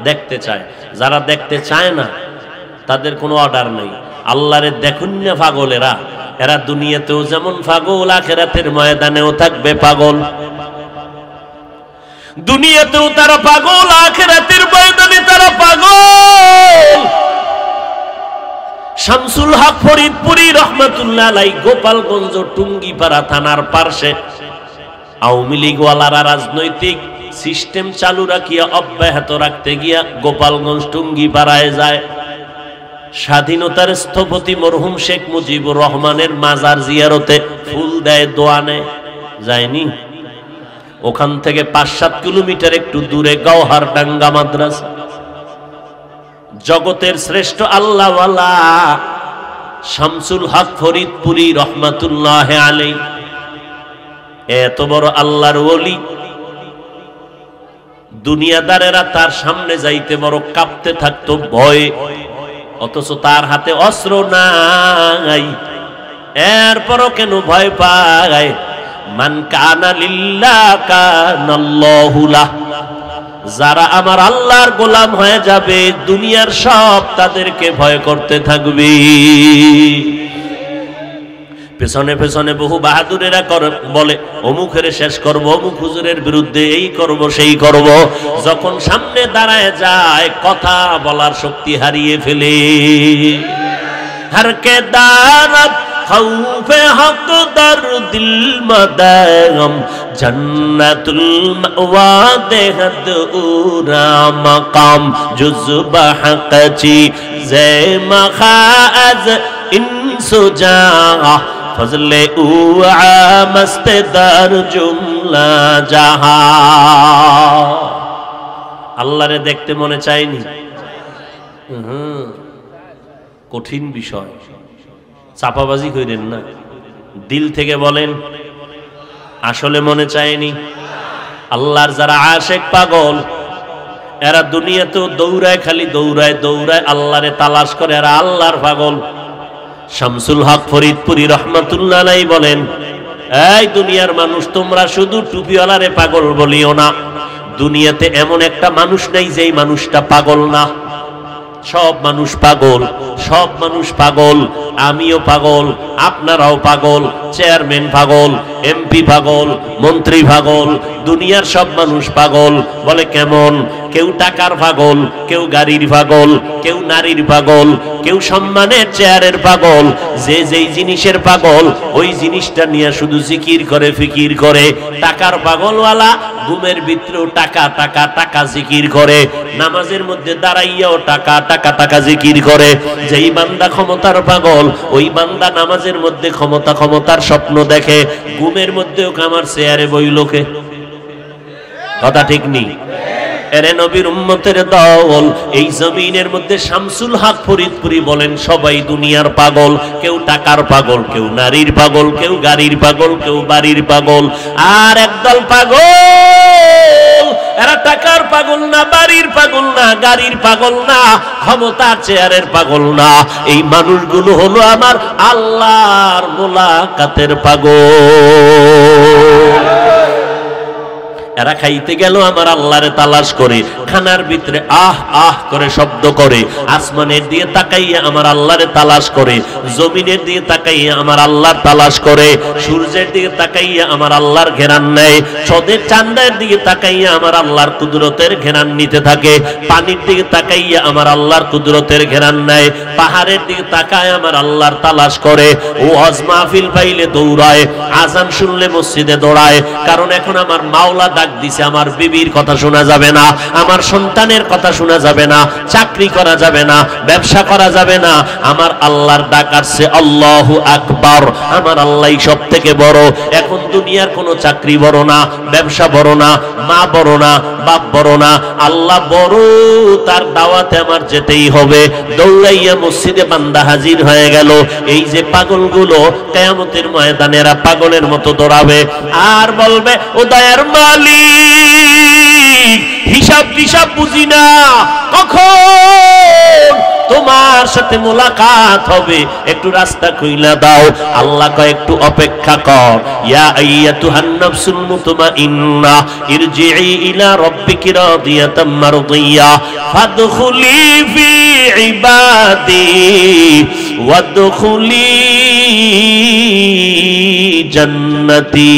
দেখতে চায়। যারা দেখতে চায় না, তাদের কোনো অর্ডার নেই। আল্লাহরে দেখুন না পাগলেরা, এরা দুনিয়াতেও যেমন পাগল, আখিরাতের ময়দানেও থাকবে পাগল। দুনিয়াতেও তারা পাগল, আখিরাতের ময়দানে তারা পাগল। শামসুল হক ফরিদপুরি রহমাতুল্লাহ আলাইহি গোপালগঞ্জ টুঙ্গিপাড়া থানার পাশে আওয়ামী লীগওয়ালারা রাজনৈতিক সিস্টেম চালু রাখিয়া অব্যাহত রাখতে গিয়া গোপালগঞ্জ টুঙ্গিপাড়ায় যায়। স্বাধীনতার স্থপতি মরহুম শেখ মুজিবুর রহমানের মাজার জিয়ারতে ফুল দেয়, দোয়া নেয়, যায়নি? ওখান থেকে 5-7 কিলোমিটার একটু দূরে গওহারডাঙ্গা মাদ্রাসা। জগতের শ্রেষ্ঠ আল্লাহওয়ালা শামসুল হক ফরিদপুরি রহমাতুল্লাহ আলাইহি, এত বড় আল্লাহর ওলি, দুনিয়াদারেরা তার সামনে যাইতে বড় কাঁপতে থাকতো ভয়ে, অথচ তার হাতে অস্ত্র নাই। এরপরও কেন ভয় পায়? মান কানা লিল্লাহ কানাল্লাহু লাহ। যারা আমার আল্লাহর গোলাম হয়ে যাবে, দুনিয়ার সব তাদেরকে ভয় করতে থাকবে। পেছনে পেছনে বহু বাহাদুরেরা বলে, অমুকের শেষ করব, অমুক হুজুরের বিরুদ্ধে এই করব সেই করব। যখন সামনে দাঁড়ায় যায়, কথা বলার শক্তি হারিয়ে ফেলে। হর কে দানত खौफे हक दर दिल मदागम जन्नतुल मअवा देहद उरा मकाम जुज़्ब हक़ची ज़े मखाज़ इंसुजा फजले उआ मस्त दर जुमला जहा। আল্লাহরে দেখতে মনে চায়নি? কঠিন বিষয়, চাপাবাজি করেন না, দিল থেকে বলেন আসলে মনে চায়নি? আল্লাহর যারা আশেক পাগল এরা দুনিয়াতেও দৌড়ায়, খালি দৌড়ায় দৌড়ায় আল্লাহরে তালাশ করে, এরা আল্লাহর পাগল। শামসুল হক ফরিদপুরি রহমাতুল্লাহ আলাইহি বলেন, এই দুনিয়ার মানুষ তোমরা শুধু টুপিওয়ালারে পাগল বলিও না, দুনিয়াতে এমন একটা মানুষ নেই যেই মানুষটা পাগল না। সব মানুষ পাগল, সব মানুষ পাগল, আমিও পাগল, আপনারাও পাগল, চেয়ারম্যান পাগল, এমপি পাগল, মন্ত্রী পাগল, দুনিয়ার সব মানুষ পাগল। বলে কেমন? কেউ টাকার পাগল, কেউ গাড়ির পাগল, কেউ নারীর পাগল, কেউ সম্মানের চেয়ারের পাগল। যে যেই জিনিসের পাগল ওই জিনিসটা নিয়ে শুধু জিকির করে, ফিকির করে। টাকার পাগলওয়ালা ঘুমের ভিতরেও টাকা টাকা টাকা জিকির করে, নামাজের মধ্যে দাঁড়াইয়াও টাকা টাকা টাকা জিকির করে। যেই বান্দা ক্ষমতার পাগল ওই বান্দা নামাজের মধ্যে ক্ষমতা ক্ষমতার স্বপ্ন দেখে, ঘুমের মধ্যেও কামার চেয়ারে বইলোকে। কথা ঠিক নেই? এরে নবীর উম্মতের দল, এই জমিনের মধ্যে শামসুল হক ফরিদপুরি বলেন সবাই দুনিয়ার পাগল। কেউ টাকার পাগল, কেউ নারীর পাগল, কেউ গাড়ির পাগল, কেউ বাড়ির পাগল। আর একদল পাগল, এরা টাকার পাগল না, বাড়ির পাগল না, গাড়ির পাগল না, ক্ষমতার চেয়ারের পাগল না। এই মানুষগুলো হলো আমার আল্লাহর মোলাকাতের পাগল। এরা খাইতে গেল আমার আল্লাহরে তালাশ করে, খানার ভিতরে আহ আহ করে শব্দ করে, আসমানের দিয়ে তাকাইয়া আমার আল্লাহরে তালাশ করে, জমিনের দিকে তাকাইয়া আমার আল্লাহর তালাশ করে, সূর্যের দিকে তাকাইয়া আমার আল্লাহর ঘেরান নেয়, চাঁদের চাঁদের দিকে তাকাইয়া আমার আল্লাহর কুদরতের ঘেরান নিতে থাকে, পানির দিকে তাকাইয়া আমার আল্লাহর কুদরতের ঘেরান নেয়, পাহাড়ের দিকে তাকায় আমার আল্লাহর তালাশ করে। ও হজ মাহফিল পাইলে দৌড়ায়, আজান শুনলে মসজিদে দৌড়ায়, কারণ এখন আমার মাওলা দিছে, আমার বিবির কথা শোনা যাবে না, আমার সন্তানের কথা শোনা যাবে না, চাকরি করা যাবে না, ব্যবসা করা যাবে না, আমার আল্লাহর ডাক আসছে আল্লাহু আকবার, আমার আল্লাহই সব থেকে বড়। এখন দুনিয়ার কোনো চাকরি বড় না, ব্যবসা বড় না, মা বড় না, বাপ বড় না, আল্লাহ বড়। তার দাওয়াতে আমার যেতেই হবে। দৌড়াইয়া মসজিদে বান্দা হাজির হয়ে গেল। এই যে পাগলগুলো কিয়ামতের ময়দানে এরা পাগলের মতো দৌড়াবে আর বলবে ও দয়ার মালিক, হিসাব টিসাব বুঝি না, কখন তোমার সাথে মোলাকাত হবে, একটু রাস্তা কইলা দাও। আল্লাহ কয় একটু অপেক্ষা কর। ইয়া আইয়াতুহান নাফসুল মুতমাইন্না ইরজিই ইলা রাব্বিকি রাদিয়াতাম মারদিয়া ফাদখুলি ফি ইবাদি ওয়াদখুলি জান্নাতি।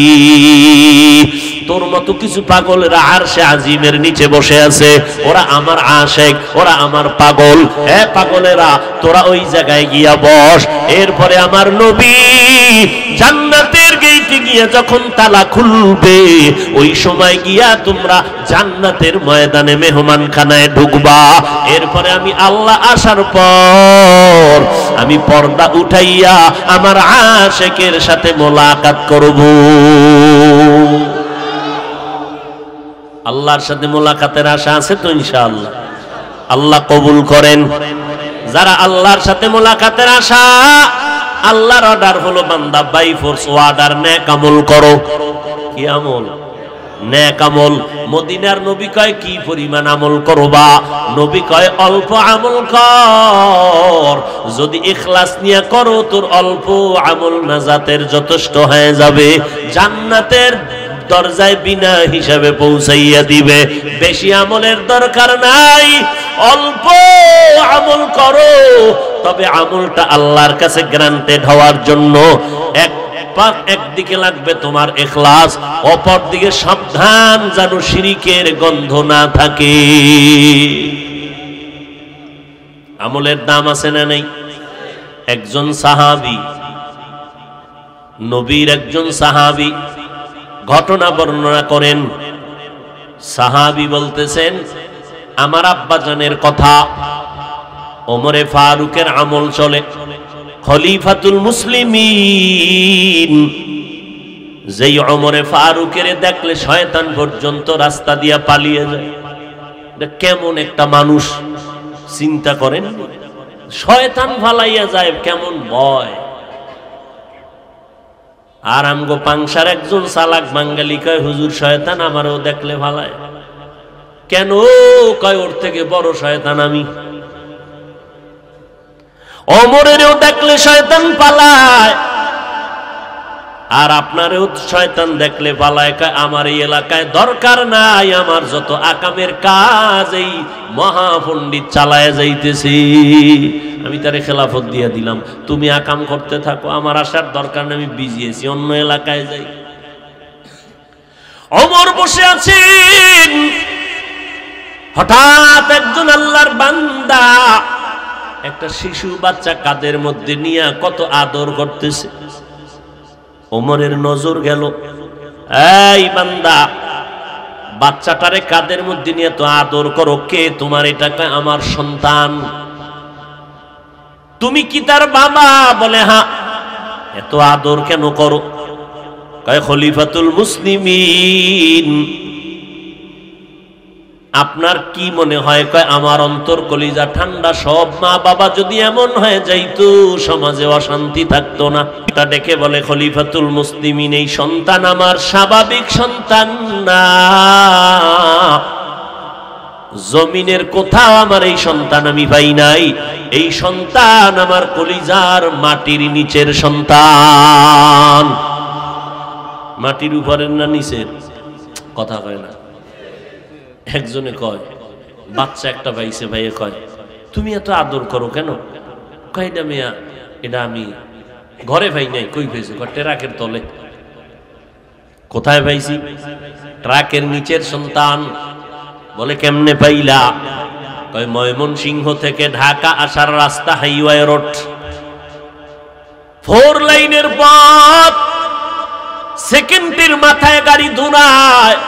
তোর মতো কিছু পাগলেরা আরশে আজিমের নিচে বসে আছে, ওরা আমার আশেক, ওরা আমার পাগল। হ্যাঁ পাগলেরা, তোরা ওই জায়গায় গিয়া বস। এরপরে আমার নবী জান্নাতের গেটে গিয়া যখন তালা খুলবে, ওই সময় গিয়া তোমরা জান্নাতের ময়দানে মেহমানখানায় ঢুকবা। এরপরে আমি আল্লাহ আসার পর আমি পর্দা উঠাইয়া আমার আশেকের সাথে মোলাকাত করব। আল্লাহর সাথে মোলাকাতের আশা আছে তো ইনশাআল্লাহ? আল্লাহ কবুল করেন। যারা আল্লাহর সাথে মোলাকাতের আশা, আল্লাহর অর্ডার হলো বান্দা বাই ফোর্স অর্ডার, নেক আমল করো। কি আমল? নেক আমল। মদিনার নবী কয় কি পরিমাণ আমল করবা? নবী কয় অল্প আমল কর, যদি ইখলাস নিয়ে করো তোর অল্প আমল নাজাতের যথেষ্ট হয়ে যাবে, জান্নাতের দরজায় বিনা হিসাবে পৌঁছাইয়া দিবে। বেশি আমলের দরকার নাই, অল্প আমল করো, তবে আমলটা আল্লাহর কাছে গ্রান্টেড হওয়ার জন্য একদিকে লাগবে তোমার ইখলাস, অপর দিকে সাবধান যেন শিরকের গন্ধ না থাকে। আমলের দাম আছে না নাই? একজন সাহাবী নবীর একজন সাহাবী ঘটনা বর্ণনা করেন। সাহাবী বলতেছেন, আমার আব্বাজানের কথা, ওমরে ফারুকের আমল চলে, খলিফাতুল মুসলিমিন। যেই ওমরে ফারুকের দেখলে শয়তান পর্যন্ত রাস্তা দিয়া পালিয়ে যায়। কেমন একটা মানুষ চিন্তা করেন, শয়তান ফালাইয়া যায়, কেমন ভয়। আর আমগো পাংশার একজন চালাক বাঙালি কয়, হুজুর শয়তান আমারও দেখলে ফালায়। কেন? কয় ওর থেকে বড় শয়তান আমি। ওমরেরও দেখলে শয়তান পালায়, আর আপনারও শয়তান দেখলে পালায়। কয় আমার এই এলাকায় দরকার নাই, আমার যত আকামের কাজ এই মহাপণ্ডিত চালায় যাইতেছি, আমি তারে খেলাফত দিয়ে দিলাম, তুমি আকাম করতে থাকো, আমার আসার দরকার নেই, আমি বিজি আছি, অন্য এলাকায় যাই। ওমর বসে আছেন, হঠাৎ একজন আল্লাহর বান্দা একটা শিশু বাচ্চা কাদের মধ্যে নিয়ে কত আদর করতেছে। ওমরের নজর গেল, এই বান্দা, বাচ্চাটারে কাদের মধ্যে নিয়ে তো আদর করো, কে তোমার? এটা? আমার সন্তান। তুমি কি তার বাবা? বলে হ্যাঁ। এত আদর কেন করো? কয় খলিফাতুল মুসলিমিন। আপনার কি মনে হয়? কয় আমার অন্তর কলিজা ঠান্ডা। সব মা বাবা যদি এমন হয়ে যাইতো, সমাজে অশান্তি থাকতো না। তা ডেকে বলে, খলিফাতুল মুসলিমিন, এই সন্তান আমার স্বাভাবিক সন্তান না, জমিনের কোথাও আমার এই সন্তান আমি পাই নাই। এই সন্তান আমার কলিজার মাটির নিচের সন্তান। মাটির উপরের না নিচের? কথা কয় না। একজনে কয়, বাচ্চা একটা পাইছে, ভাইয়ে কয় তুমি এত আদর করো কেন? কয় না মিয়া, এটা আমি ঘরে পাই নাই। কই পাইছো? ট্রাকের তলে। কোথায় পাইছি? ট্রাকের নিচের সন্তান। বলে কেমনে পাইলা? কয় ময়মনসিংহ থেকে ঢাকা আসার রাস্তা, হাইওয়ে রোড, 4 লাইনের পথ, সেকেন্ডের মাথায় গাড়ি দৌড়ায়।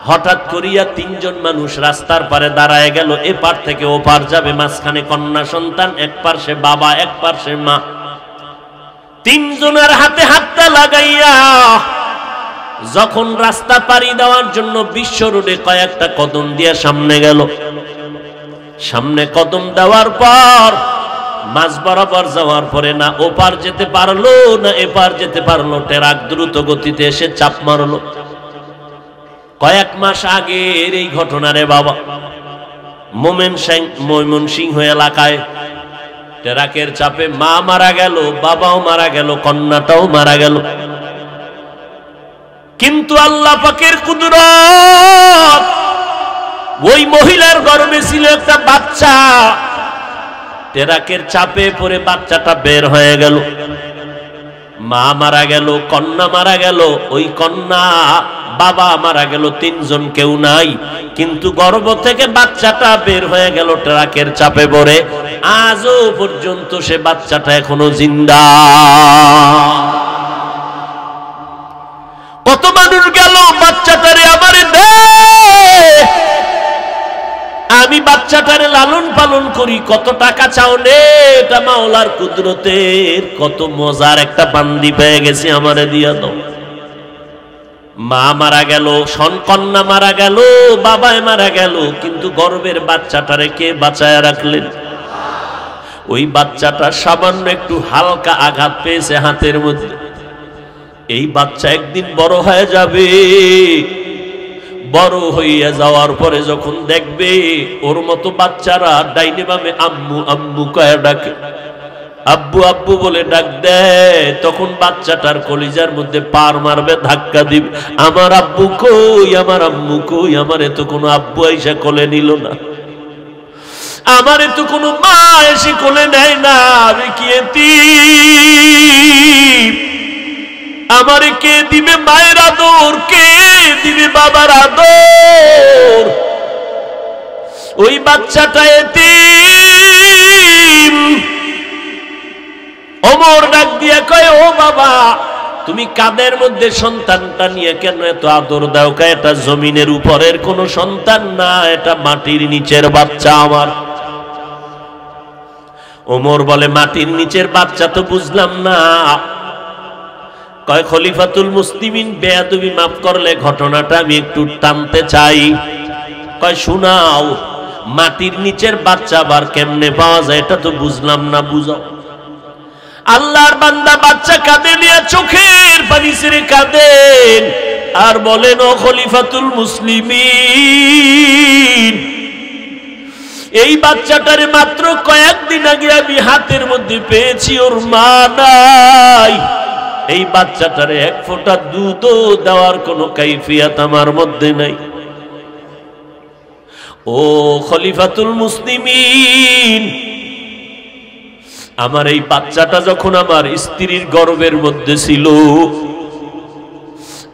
হঠাৎ করিয়া 3 জন মানুষ রাস্তার পারে দাঁড়ায় গেল, এপার থেকে ওপার যাবে, মাঝখানে কন্যা সন্তান, এক পাশে বাবা, এক পাশে মা। 3 জনের হাতে হাতটা লাগাইয়া যখন রাস্তা পাড়ি দেওয়ার জন্য বিশ্ব রোডে কয়েকটা কদম দিয়ে সামনে গেল। সামনে কদম দেওয়ার পর মাঝ বরাবর যাওয়ার পরে না ওপার যেতে পারলো না এপার যেতে পারলো, ট্রাক দ্রুত গতিতে এসে চাপ মারলো। কয়েক মাস আগের এই ঘটনা রে বাবা। ময়মনসিংহ এলাকায় ট্রাকের চাপে মা মারা গেল, বাবাও মারা গেল, কন্যাটাও মারা গেল। কিন্তু আল্লাহ পাকের কুদরত, ওই মহিলার গর্ভে ছিল একটা বাচ্চা। ট্রাকের চাপে পড়ে বাচ্চাটা বের হয়ে গেল। মা মারা গেল, কন্যা মারা গেল, ওই কন্যা বাবা মারা গেল, 3 জন কেউ নাই। কিন্তু গর্ভ থেকে বাচ্চাটা বের হয়ে গেল ট্রাকের চাপে পড়ে। আজও পর্যন্ত সে বাচ্চাটা এখনো জিন্দা। কত মানুষ গেল, বাচ্চাটারে আমারে দে, আমি বাচ্চাটারে লালন পালন করি। কত টাকা চাও নে, এটা মাওলার কুদরতের। কত মজার একটা বান্দি পেয়ে গেছি, আমারে দিয়া দাও। মা মারা গেল, কন্যা মারা গেল, বাবায় মারা গেল, কিন্তু গর্ভের বাচ্চাটারে কে বাঁচায় রাখলেন? ওই বাচ্চাটা সামান্য একটু হালকা আঘাত পেয়েছে হাতের মধ্যে। এই বাচ্চা একদিন বড় হয়ে যাবে। বড় হইয়া যাওয়ার পরে যখন দেখবে ওর মতো বাচ্চারা ডাইনে বামে আম্মু আম্মু কয়ে ডাকে, আব্বু আব্বু বলে ডাক দেয়, তখন বাচ্চাটার কলিজার মধ্যে পার মারবে, ধাক্কা দিবে, আমার আব্বু কই, আমার আম্মু কই, আমারে তো কোনো আব্বু এসে কোলে নিল না, আমারে তো কোনো মা এসে কোলে নেয় না, আমি কি এতিম, আমারে কে দিবে মায়ের আদর, কে দিবে বাবার আদর? ওই বাচ্চাটা এতিম। ওমর ডাক দিয়ে কয়, ও বাবা, তুমি কাদের মধ্যে সন্তানটা নিয়ে কেন এত আদর দাও? কয়, এটা জমিনের উপরের কোন সন্তান না, এটা মাটির নিচের বাচ্চা আমার। ওমর বলে, মাটির নিচের বাচ্চা তো বুঝলাম না। কয়, খলিফাতুল মুসলিমিন, বেয়াদবি মাফ করলে ঘটনাটা আমি একটু টানতে চাই। কয়, শোনাও। মাটির নিচের বাচ্চা আবার কেমনে পাওয়া যায় এটা তো বুঝলাম না, বুঝাও। আল্লাহর বান্দা বাচ্চা কাঁদে নিয়ে চোখের পানি ছেড়ে কাঁদেন আর বলেন, ও খলিফাতুল মুসলিমিন, এই বাচ্চাটারে মাত্র কয়েকদিন আগে আমি হাতের মধ্যে পেয়েছি, ওর মা নাই। এই বাচ্চাটারে এক ফোঁটা দুধও দেওয়ার কোনো কাইফিয়াত আমার মধ্যে নাই। ও খলিফাতুল মুসলিমিন, আমার এই বাচ্চাটা যখন আমার স্ত্রীর গর্ভের মধ্যে ছিল,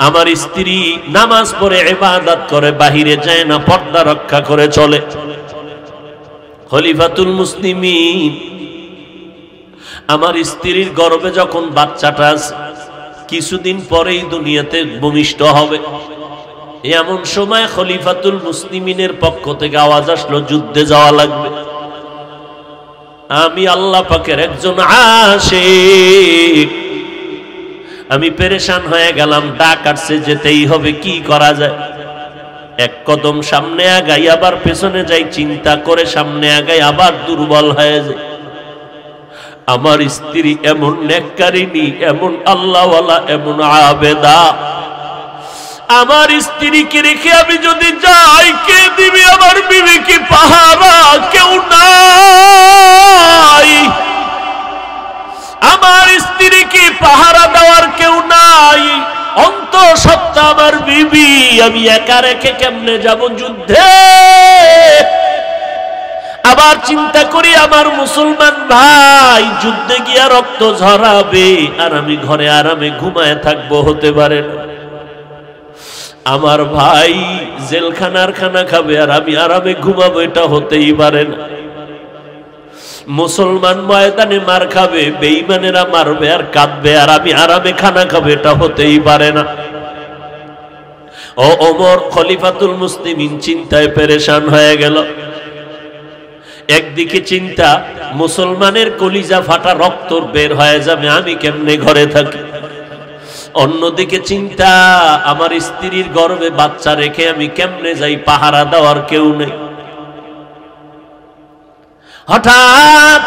আমার স্ত্রী নামাজ পড়ে ইবাদত করে, বাহিরে যায় না, পর্দা রক্ষা করে চলে। খলিফাতুল মুসলিমিন, আমার স্ত্রীর গর্ভে যখন বাচ্চাটা আছে, কিছুদিন পরেই দুনিয়াতে ভূমিষ্ঠ হবে। এমন সময় খলিফাতুল মুসলিমিনের পক্ষ থেকে আওয়াজ আসলো, যুদ্ধে যাওয়া লাগবে। আমি আল্লাহ পাকের একজন আশিক, আমি পেরেশান হয়ে গেলাম। ডাক আসছে, যেতেই হবে, কি করা যায়? এক কদম সামনে আগাই, আবার পেছনে যাই, চিন্তা করে সামনে আগাই, আবার দুর্বল হয়ে যায়। আমার স্ত্রী এমন নেককারিনী, এমন আল্লাহওয়ালা, এমন আবেদা। আমার স্ত্রীকে রেখে আমি যদি যাই, কে দিবে আমার বিবিকে পাহারা? কেউ নাই। আমার স্ত্রীকে পাহারা দেওয়ার কেউ নাই। অন্তঃসত্ত্বা আমার বিবি, আমি একা রেখে কেমনে যাব যুদ্ধে? আবার চিন্তা করি, আমার মুসলমান ভাই যুদ্ধে গিয়া রক্ত ঝরাবে, আর আমি ঘরে আরামে ঘুমায় থাকবো, হতে পারে না। আমার ভাই জেলখানার খানা খাবে, আর আমি আরামে ঘুমাবো, এটা হতেই পারে না। মুসলমান ময়দানে মার খাবে, বেঈমানেরা মারবে আর কাঁদবে, আর আমি আরামে খানা খাবো, এটা হতেই পারে না। ও ওমর খলিফাতুল মুসলিমিন চিন্তায় পেরেশান হয়ে গেল। একদিকে চিন্তা, মুসলমানের কলিজা ফাটা, রক্ত বের হয়ে যাবে, আমি কেমনে ঘরে থাকি। অন্যদিকে চিন্তা, আমার স্ত্রীর গর্ভে বাচ্চা রেখে আমি কেমনে যাই, পাহারা দেওয়ার কেউ নেই। হঠাৎ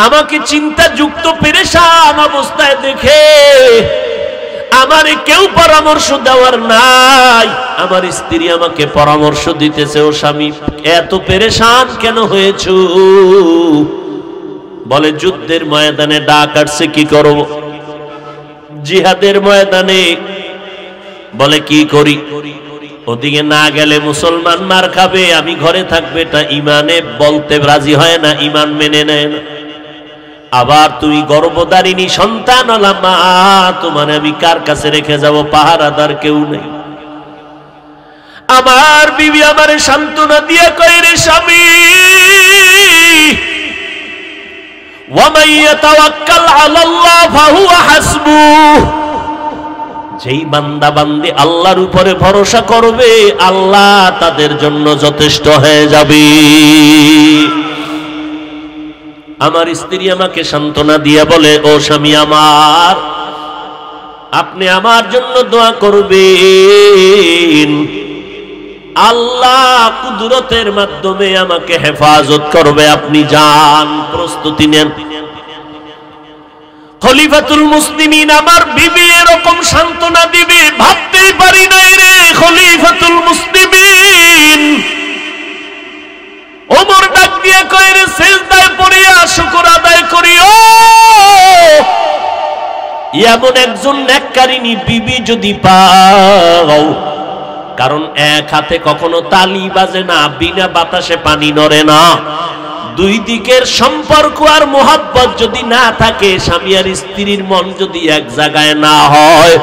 আমাকে চিন্তা যুক্ত পেরেশান অবস্থায় দেখে আমার কেউ পরামর্শ দেওয়ার নাই। আমার স্ত্রী আমাকে পরামর্শ দিতেছে, ও স্বামী, এত পেরেশান কেন হয়েছ? বলে, যুদ্ধের ময়দানে ডাক আসছে, কি করব? জিহাদের ময়দানে। বলে, কি করি? ওদিকে না গেলে মুসলমান মার খাবে, আমি ঘরে থাকবে, এটা ইমানে বলতে রাজি হয় না, ইমান মেনে নেয় না। আবার তুমি গর্ভধারিণী সন্তান আলা মা, তোমার আমি কার কাছে রেখে যাব? পাহারাদার কেউ নেই। আমার বিবি আমারে সান্ত্বনা দিয়ে কয়, রে স্বামী, ওয়ামান ইয়াতাওয়াক্কাল আলাল্লাহ ফাহুয়া হাসবুহ, যেই বান্দা বান্দি আল্লাহর উপরে ভরসা করবে, আল্লাহ তাদের জন্য যথেষ্ট হয়ে যাবে। আমার স্ত্রী আমাকে সান্ত্বনা দিয়ে বলে, ও স্বামী আমার, আপনি আমার জন্য দোয়া করবেন, আল্লাহ কুদরতের মাধ্যমে আমাকে হেফাজত করবে, আপনি যান, প্রস্তুতি নেন। খলিফাতুল মুসলিমিন আমার বিবি এরকম সান্ত্বনা দিবে ভাবতেই পারি নাই রে। খলিফাতুল মুসলিমিন ওমর ডাক দিয়ে কয়, রে সিজদায় পড়িয়া শুকর আদায় করিও, এমন একজন নেককারিনী বিবি যদি পাও। কারণ এক হাতে কখনো তালি বাজে না, বিনা বাতাসে পানি নড়ে না। দুই দিকের সম্পর্ক আর মোহাব্বত যদি না থাকে, স্বামী আর স্ত্রীর মন যদি এক জায়গায় না হয়,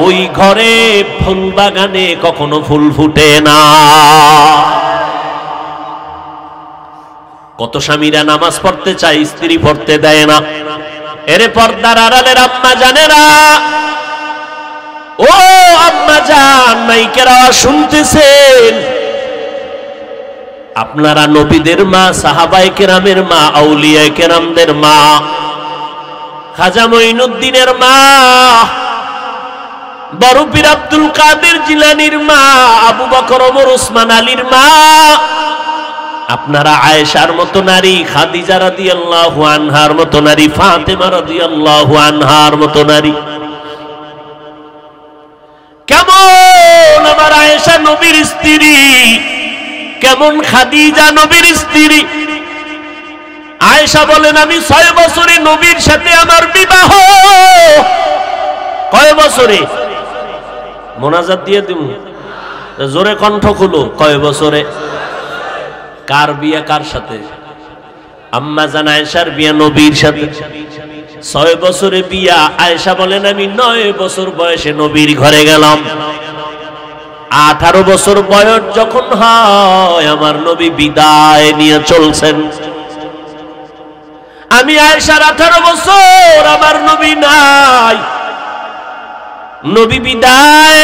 ওই ঘরে ফুল বাগানে কখনো ফুল ফুটে না। কত স্বামীরা নামাজ পড়তে চায়, স্ত্রী পড়তে দেয় না। এরে পর্দার আড়ালের আম্মা জানেরা, ও আম্মা জান, মাইকেরা শুনতেছেন, আপনারা নবীদের মা, সাহাবায়ে কেরামের মা, আউলিয়ায়ে কেরামদের মা, খাজা মঈনুদ্দিনের মা, বড় পীর আব্দুল কাদের জিলানীর মা, আবু বকর, ওমর, ওসমান আলীর মা, আপনারা আয়েশার মতো নারী, খাদিজা রাদিয়াল্লাহু আনহার মতো নারী, ফাতেমা রাদিয়াল্লাহু আনহার মতো নারী। কেমন আমার আয়েশা নবীর স্ত্রী, কেমন খাদিজা নবীর স্ত্রী। আয়েশা বলেন, আমি 6 বছরে নবীর সাথে আমার বিবাহ। কয় বছরে? মোনাজাত দিয়ে দিমু, জোরে কণ্ঠ খুলো, কয় বছরে? কার বিয়ে কার সাথে? আম্মা জান আয়েশার বিয়ে নবীর সাথে। 6 বছরে বিয়া। আয়েশা বলেন, আমি 9 বছর বয়সে নবীর ঘরে গেলাম। 18 বছর বয়স যখন হয়, আমার নবী বিদায় নিয়ে চলছেন। আমি আয়েশার 18 বছর, আমার নবী নাই, নবী বিদায়।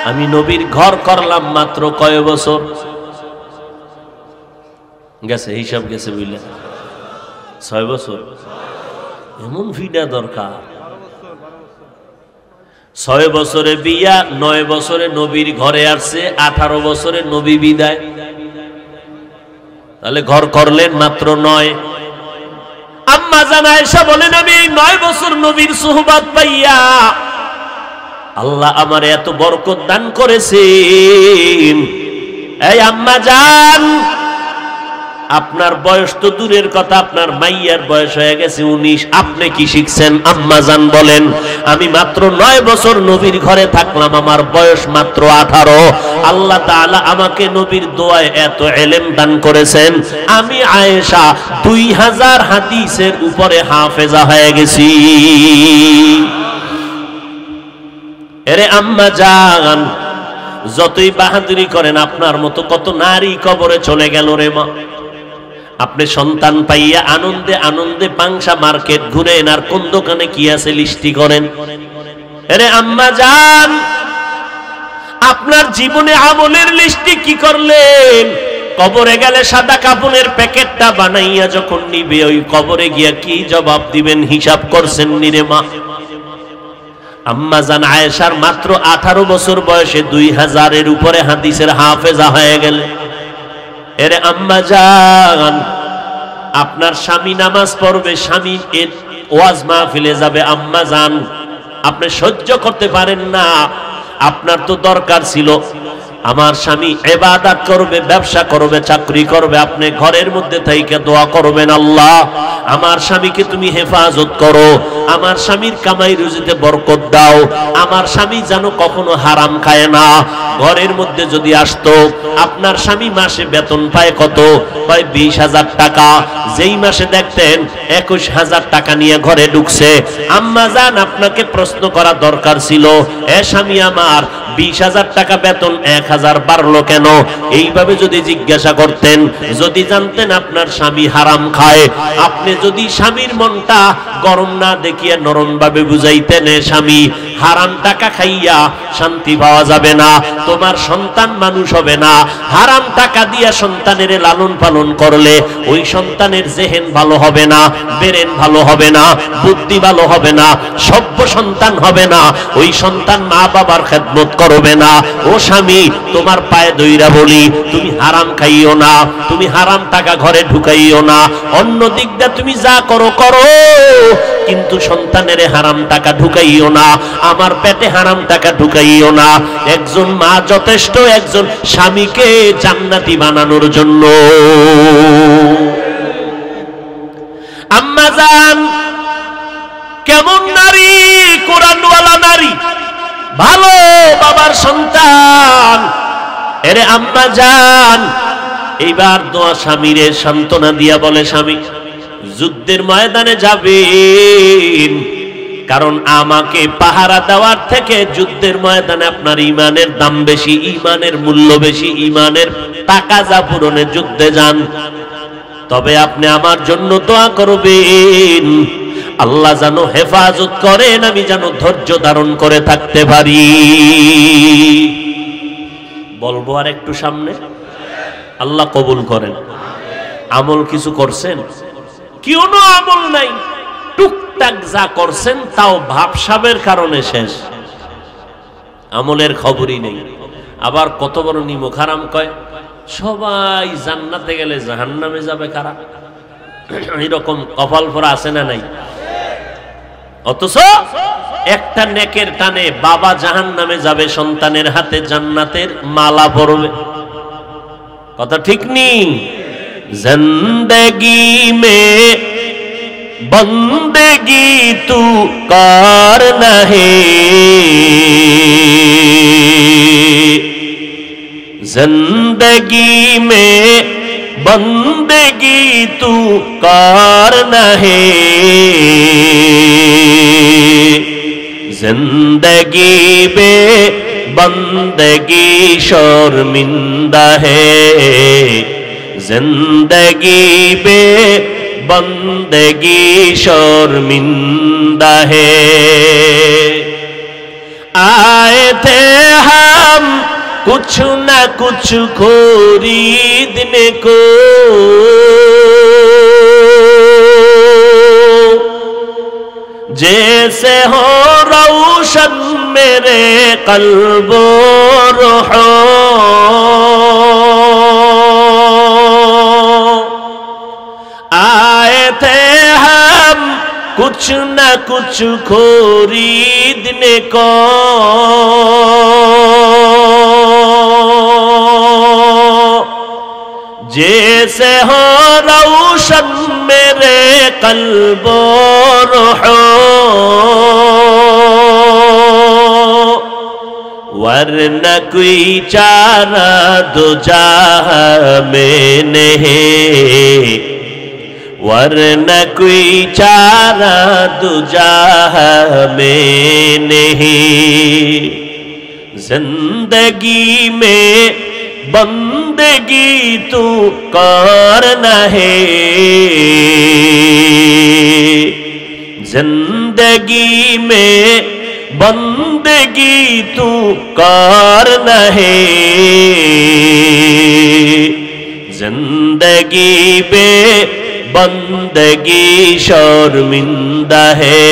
আমি নবীর ঘর করলাম মাত্র কয় বছর? গেছে, হিসাব গেছে, বুঝলেন? 6 বছর। এমন ভিড়া দরকার। 6 বছরে বিয়া, 9 বছরে নবীর ঘরে আসছে, 18 বছরে নবী বিদায়। তাহলে ঘর করলেন মাত্র 9। আম্মা জান আয়েশা বলেন, আমি এই 9 বছর নবীর সুহবাত পাইয়া আল্লাহ আমার এত বরকত দান করেছেন। এই আম্মা জান, আপনার বয়স তো দূরের কথা, আপনার মাইয়ার বয়স হয়ে গেছে 19। আপনি কি শিখছেন? আম্মা জান বলেন, আমি মাত্র 9 বছর নবীর ঘরে থাকলাম, আমার বয়স মাত্র 18। আল্লাহ তাআলা আমাকে নবীর দোয়ায় এত ইলম দান করেছেন, আমি আয়েশা 2000 হাদিসের উপরে হাফেজা হয়ে গেছি। এরে আম্মা জান, যতই বাহাদুরি করেন, আপনার মতো কত নারী কবরে চলে গেল রে মা। আপনি সন্তান পাইয়া আনন্দে আনন্দে পাংশা মার্কেট ঘুরেন, আর কোন দোকানে কি আছে লিস্টি করেন। আরে আম্মা জান, আপনার জীবনে আমলের লিস্টি কি করলেন? কবরে গেলে সাদা কাপড়ের প্যাকেটটা বানাইয়া যখন নিবে, ওই কবরে গিয়া কি জবাব দিবেন? হিসাব করছেন নিরে মা? আম্মা জান আয়েশার মাত্র 18 বছর বয়সে 2000-এর উপরে হাদিসের হাফেজা হয়ে গেল। এরে আম্মা জান, আপনার স্বামী নামাজ পড়বে, স্বামী ওয়াজ মাহফিলে যাবে, আম্মা জান আপনি সহ্য করতে পারেন না। আপনার তো দরকার ছিল আমার স্বামী ইবাদত করবে, ব্যবসা করবে, চাকরি করবে, আপনি ঘরের মধ্যে থেকে দোয়া করবেন, আল্লাহ আমার স্বামীকে তুমি হেফাজত করো, আমার স্বামীর কামাই রুজিতে বরকত দাও, আমার স্বামী যেন কখনো হারাম খায় না। ঘরের মধ্যে যদি আসতো, আপনার স্বামী মাসে বেতন পায় কত? পায় 20,000 টাকা। যেই মাসে দেখতেন 21,000 টাকা নিয়ে ঘরে ঢুকছে, আম্মা জান আপনাকে প্রশ্ন করা দরকার ছিল, এ স্বামী আমার 20,000 টাকা বেতন 1,000 বাড়লো কেন? এইভাবে যদি জিজ্ঞাসা করতেন, যদি জানতেন আপনার স্বামী হারাম খায়, আপনি যদি স্বামীর মনটা গরম না দেখিয়ে নরম ভাবে বুঝাইতেন, স্বামী হারাম টাকা খাইয়া শান্তি পাওয়া যাবে না, তোমার সন্তান মানুষ হবে না, হারাম টাকা দিয়া সন্তানের লালন পালন করলে ওই সন্তানের জেহেন ভালো হবে না, ব্রেন ভালো হবে না, বুদ্ধি ভালো হবে না, সভ্য সন্তান হবে না, ওই সন্তান মা বাবার খেদমত করবে না। ও স্বামী, তোমার পায়ে দইরা বলি, তুমি হারাম খাইও না, তুমি হারাম টাকা ঘরে ঢুকাইও না, অন্য দিক দিয়ে তুমি যা করো করো, কিন্তু সন্তানের হারাম টাকা ঢুকাইও না, আমার পেটে হারাম টাকা ঢুকাইও না। একজন মা যথেষ্ট একজন স্বামীকে জান্নাতি বানানোর জন্য। আম্মা জান কেমন নারী? কোরআনওয়ালা নারী, ভালো বাবার সন্তান। এরে আম্মা জান, এইবার দোয়া স্বামীরে সান্ত্বনা দিয়া বলে, স্বামী যুদ্ধের ময়দানে যাবেন, কারণ আমাকে পাহারা দেওয়ার থেকে যুদ্ধের ময়দানে আপনার ইমানের দাম বেশি, ইমানের মূল্য বেশি, ইমানের টাকা যা পূরণে যুদ্ধে যান। তবে আপনি আমার জন্য দোয়া করবেন, আল্লাহ যেন হেফাজত করেন, আমি যেন ধৈর্য ধারণ করে থাকতে পারি। বলবো আর একটু সামনে, আল্লাহ কবুল করেন। আমল কিছু করছেন? কোনো আমল নাই, টুকটাক যা করছেন তাও ভাবসাবের কারণে শেষ, আমলের খবরই নেই। আবার কত বড় নিমক হারাম কয়, সবাই জান্নাতে গেলে জাহান্নামে যাবে কারা? এরকম কপাল পরা আছে না নাই? অথচ একটা নেকের টানে বাবা জাহান্নামে যাবে, সন্তানের হাতে জান্নাতের মালা পরবে। কথা ঠিক নেই? জিন্দেগি মে বন্দেগি তু করনা হে, जिंदगी में बंदगी तू करना है, जिंदगी में बंदगी शर्मिंदा है, जिंदगी में बंदगी शर्मिंदा है। आए थे हम कुछ न कुछ खरीदने को, जैसे हो रोशन मेरे कल्बो रूहो, आए थे हम कुछ न कुछ खरीदने को, जैसे हो रोशन मेरे कल्बो रूहो, वरना कोई चारा दो जहां में नहीं, वरना कोई चारा दो जहां में नहीं, जिंदगी में बंदगी तू करना है, जिंदगी में बंदगी तू करना है, जिंदगी में बंदगी शर्मिंदा है,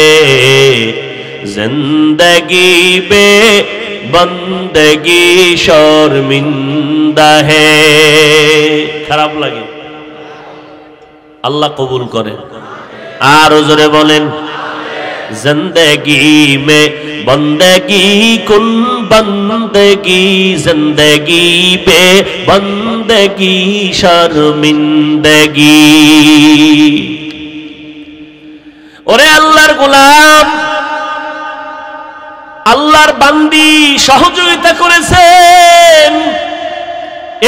जिंदगी में बंदगी शर्मिंदा है। খারাপ লাগে? আল্লাহ কবুল করেন। আর জোরে বলেন, जिंदगी में बंदगी कुन बंदगी, जिंदगी पे बंदगी शर्मिंदगी। ওরে আল্লাহর গোলাম, আল্লাহর বান্দি সহযোগিতা করেছেন,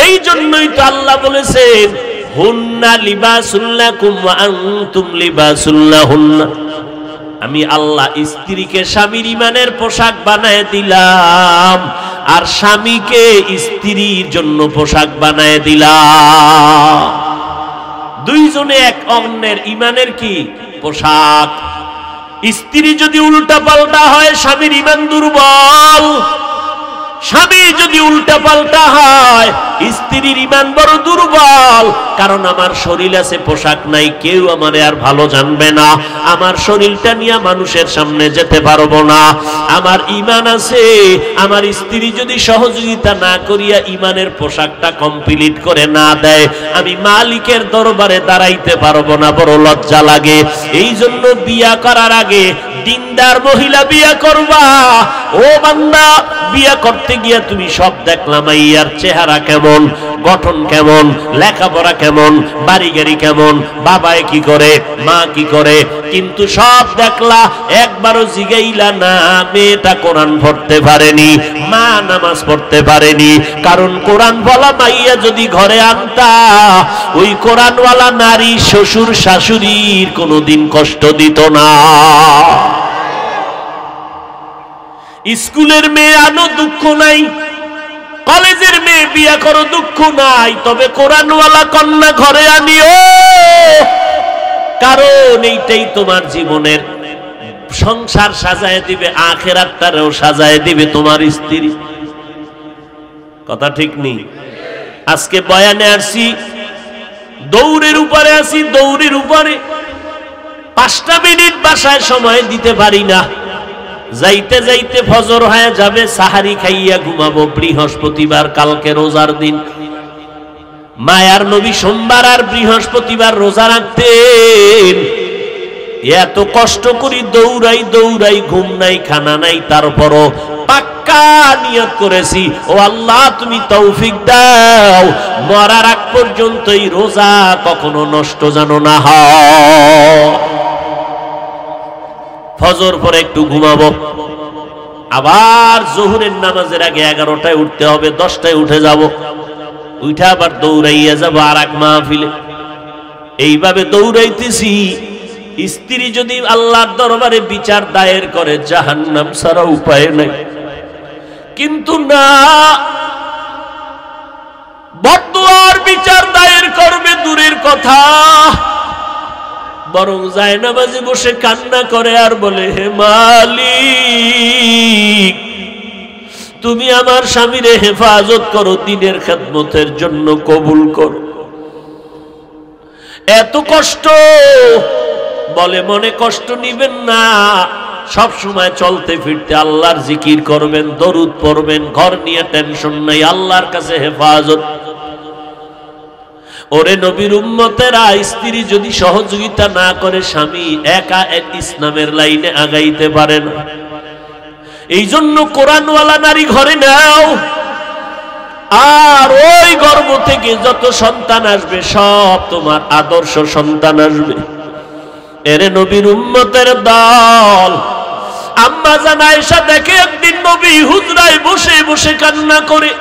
এই জন্যই তো আল্লাহ বলেছেন হুন্না লিবাসুল লাকুম ওয়া আনতুম লিবাসুল লাহুন্না। আমি আল্লাহ স্ত্রীকে স্বামীর ইমানের পোশাক বানায় দিলাম, আর স্বামীকে স্ত্রীর জন্য পোশাক বানায় দিলাম। দুইজনে এক অন্যের ইমানের কি পোশাক। স্ত্রী যদি উল্টা পাল্টা হয়, স্বামীর ইমান দুর্বল। স্বামী যদি উল্টা পাল্টা হয়, স্ত্রীর ইমান বড় দুর্বল। কারণ আমার শরীর আছে, পোশাক নাই, কেউ আমারে আর ভালো জানবে না, আমার শরীরটা নিয়ে মানুষের সামনে যেতে পারবো না। আমার ইমান আছে, আমার স্ত্রী যদি সহযোগিতা না করিয়া ইমানের পোশাকটা কমপ্লিট করে না দেয়, আমি মালিকের দরবারে দাঁড়াইতে পারবো না, বড় লজ্জা লাগে। এই জন্য বিয়া করার আগে দিনদার মহিলা বিয়া করবা। ও বান্দা, বিয়া করতে গিয়া তুমি সব দেখলাম, মাইয়ার চেহারা কেমন, গঠন কেমন, লেখাপড়া কেমন, বাড়ি গাড়ি কেমন, বাবায় কি করে, মা কি করে, কিন্তু সব দেখলা, একবারও জিগাইলা না মেয়েটা কোরআন পড়তে পারেনি, মা নামাজ পড়তে পারেনি। কারণ কোরআন বলা মাইয়া যদি ঘরে আনতা, ওই কোরআনওয়ালা নারী শ্বশুর শাশুড়ির কোনোদিন কষ্ট দিত না। স্কুলের মেয়ে আনো, দুঃখ নাই। কলেজের মেয়ে বিয়া করো, দুঃখ নাই। তবে কোরআনওয়ালা কন্যা ঘরে আনিও, কারণ এইটাই তোমার জীবনের সংসার সাজায় দিবে, আখিরাতটাও সাজায় দিবে তোমার স্ত্রী। কথা ঠিক নেই? আজকে বয়ানে আসছি, দৌড়ের উপরে আছি, দৌড়ের উপরে 5টা মিনিট বাসায় সময় দিতে পারি না। যাইতে যাইতে ফজর হয়ে যাবে, সাহারি খাইয়া ঘুমাবো। বৃহস্পতিবার, কালকে রোজার দিন। মায়ার নবী সোমবার আর বৃহস্পতিবার রোজা রাখতেন। এত কষ্ট করি দৌড়াই দৌড়াই, ঘুম নাই, খানা নাই, তারপরও পাক্কা নিয়ত করেছি, ও আল্লাহ তুমি তৌফিক দাও, মরার আগ পর্যন্ত এই রোজা কখনো নষ্ট যেন না হয়। ফজর পরে একটু ঘুমাবো, আবার জোহরের নামাজের আগে 11টায় উঠতে হবে, 10টায় উঠে যাব, উঠে আবার দৌড়াইয়া যাব আর এক মাহফিলে। এইভাবে দৌড়াইতেছি। স্ত্রী যদি আল্লাহর দরবারে বিচার দায়ের করে, জাহান্নাম ছাড়া উপায় নাই। কিন্তু না, বদদুয়ার বিচার দায়ের করবে দূরের কথা, বরং জায়নামাজে বসে কান্না করে আর বলে, হে মালিক তুমি আমার স্বামীরে হেফাজত করো, দ্বীনের খেদমতের জন্য কবুল করো। এত কষ্ট বলে মনে কষ্ট নিবেন না, সব সময় চলতে ফিরতে আল্লাহর জিকির করবেন, দরুদ পড়বেন, ঘর নিয়ে টেনশন নাই, আল্লাহর কাছে হেফাজত। ওরে নবীর উম্মতেরা, স্ত্রী যদি সহযোগিতা না করে, স্বামী একা ইসলামের লাইনে আগাইতে পারে না। এই জন্য কোরআনওয়ালা নারী ঘরে নাও, আর ওই গর্ভ থেকে যত সন্তান আসবে সব তোমার আদর্শ সন্তান আসবে। এরে নবীর উম্মতের দল। আম্মা জান আয়েশা দেখে একদিন নবী হুজরায় বসে বসে কান্না করে।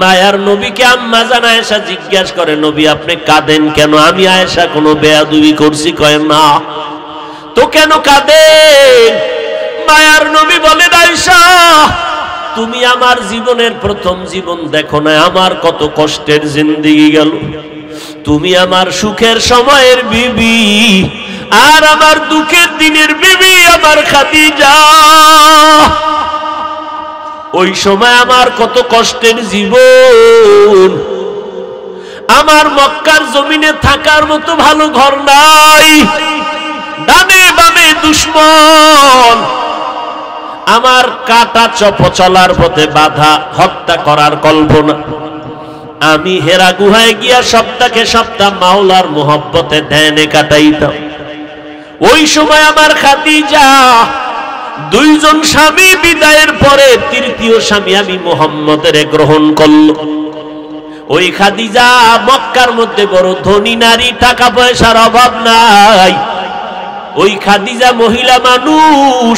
মায়ার নবীকে আম্মা জান আয়েশা জিজ্ঞাসা করে, নবী আপনি কাঁদেন কেন? আমি আয়েশা কোনো বেয়াদবি করছি? কয় না। তো কেন কাঁদেন? মায়ার নবী বলেন, আয়েশা তুমি আমার জীবনের প্রথম জীবন দেখো না, আমার কত কষ্টের জিন্দেগি গেল। তুমি আমার সুখের সময়ের বিবি, আর আমার দুঃখের দিনের বিবি আমার খাদিজা। ওই সময় আমার কত কষ্টের জীবন, আমার মক্কার জমিনে থাকার মতো ভালো ঘর নাই, ডানে বামে দুশমন, আমার কাটা চলার পথে বাধা, হত্যা করার কল্পনা। আমি হেরা গুহায় গিয়া সপ্তাহে সপ্তাহ মাওলার মোহব্বতে ধ্যানে কাটাইতাম। ওই সময় আমার খাদিজা, 2 জন স্বামী বিদায়ের পরে 3য় স্বামী আমি মুহাম্মদের গ্রহণ করল। ওই খাদিজা মক্কার মধ্যে বড় ধনী নারী, টাকা পয়সার অভাব নাই। ওই খাদিজা মহিলা মানুষ,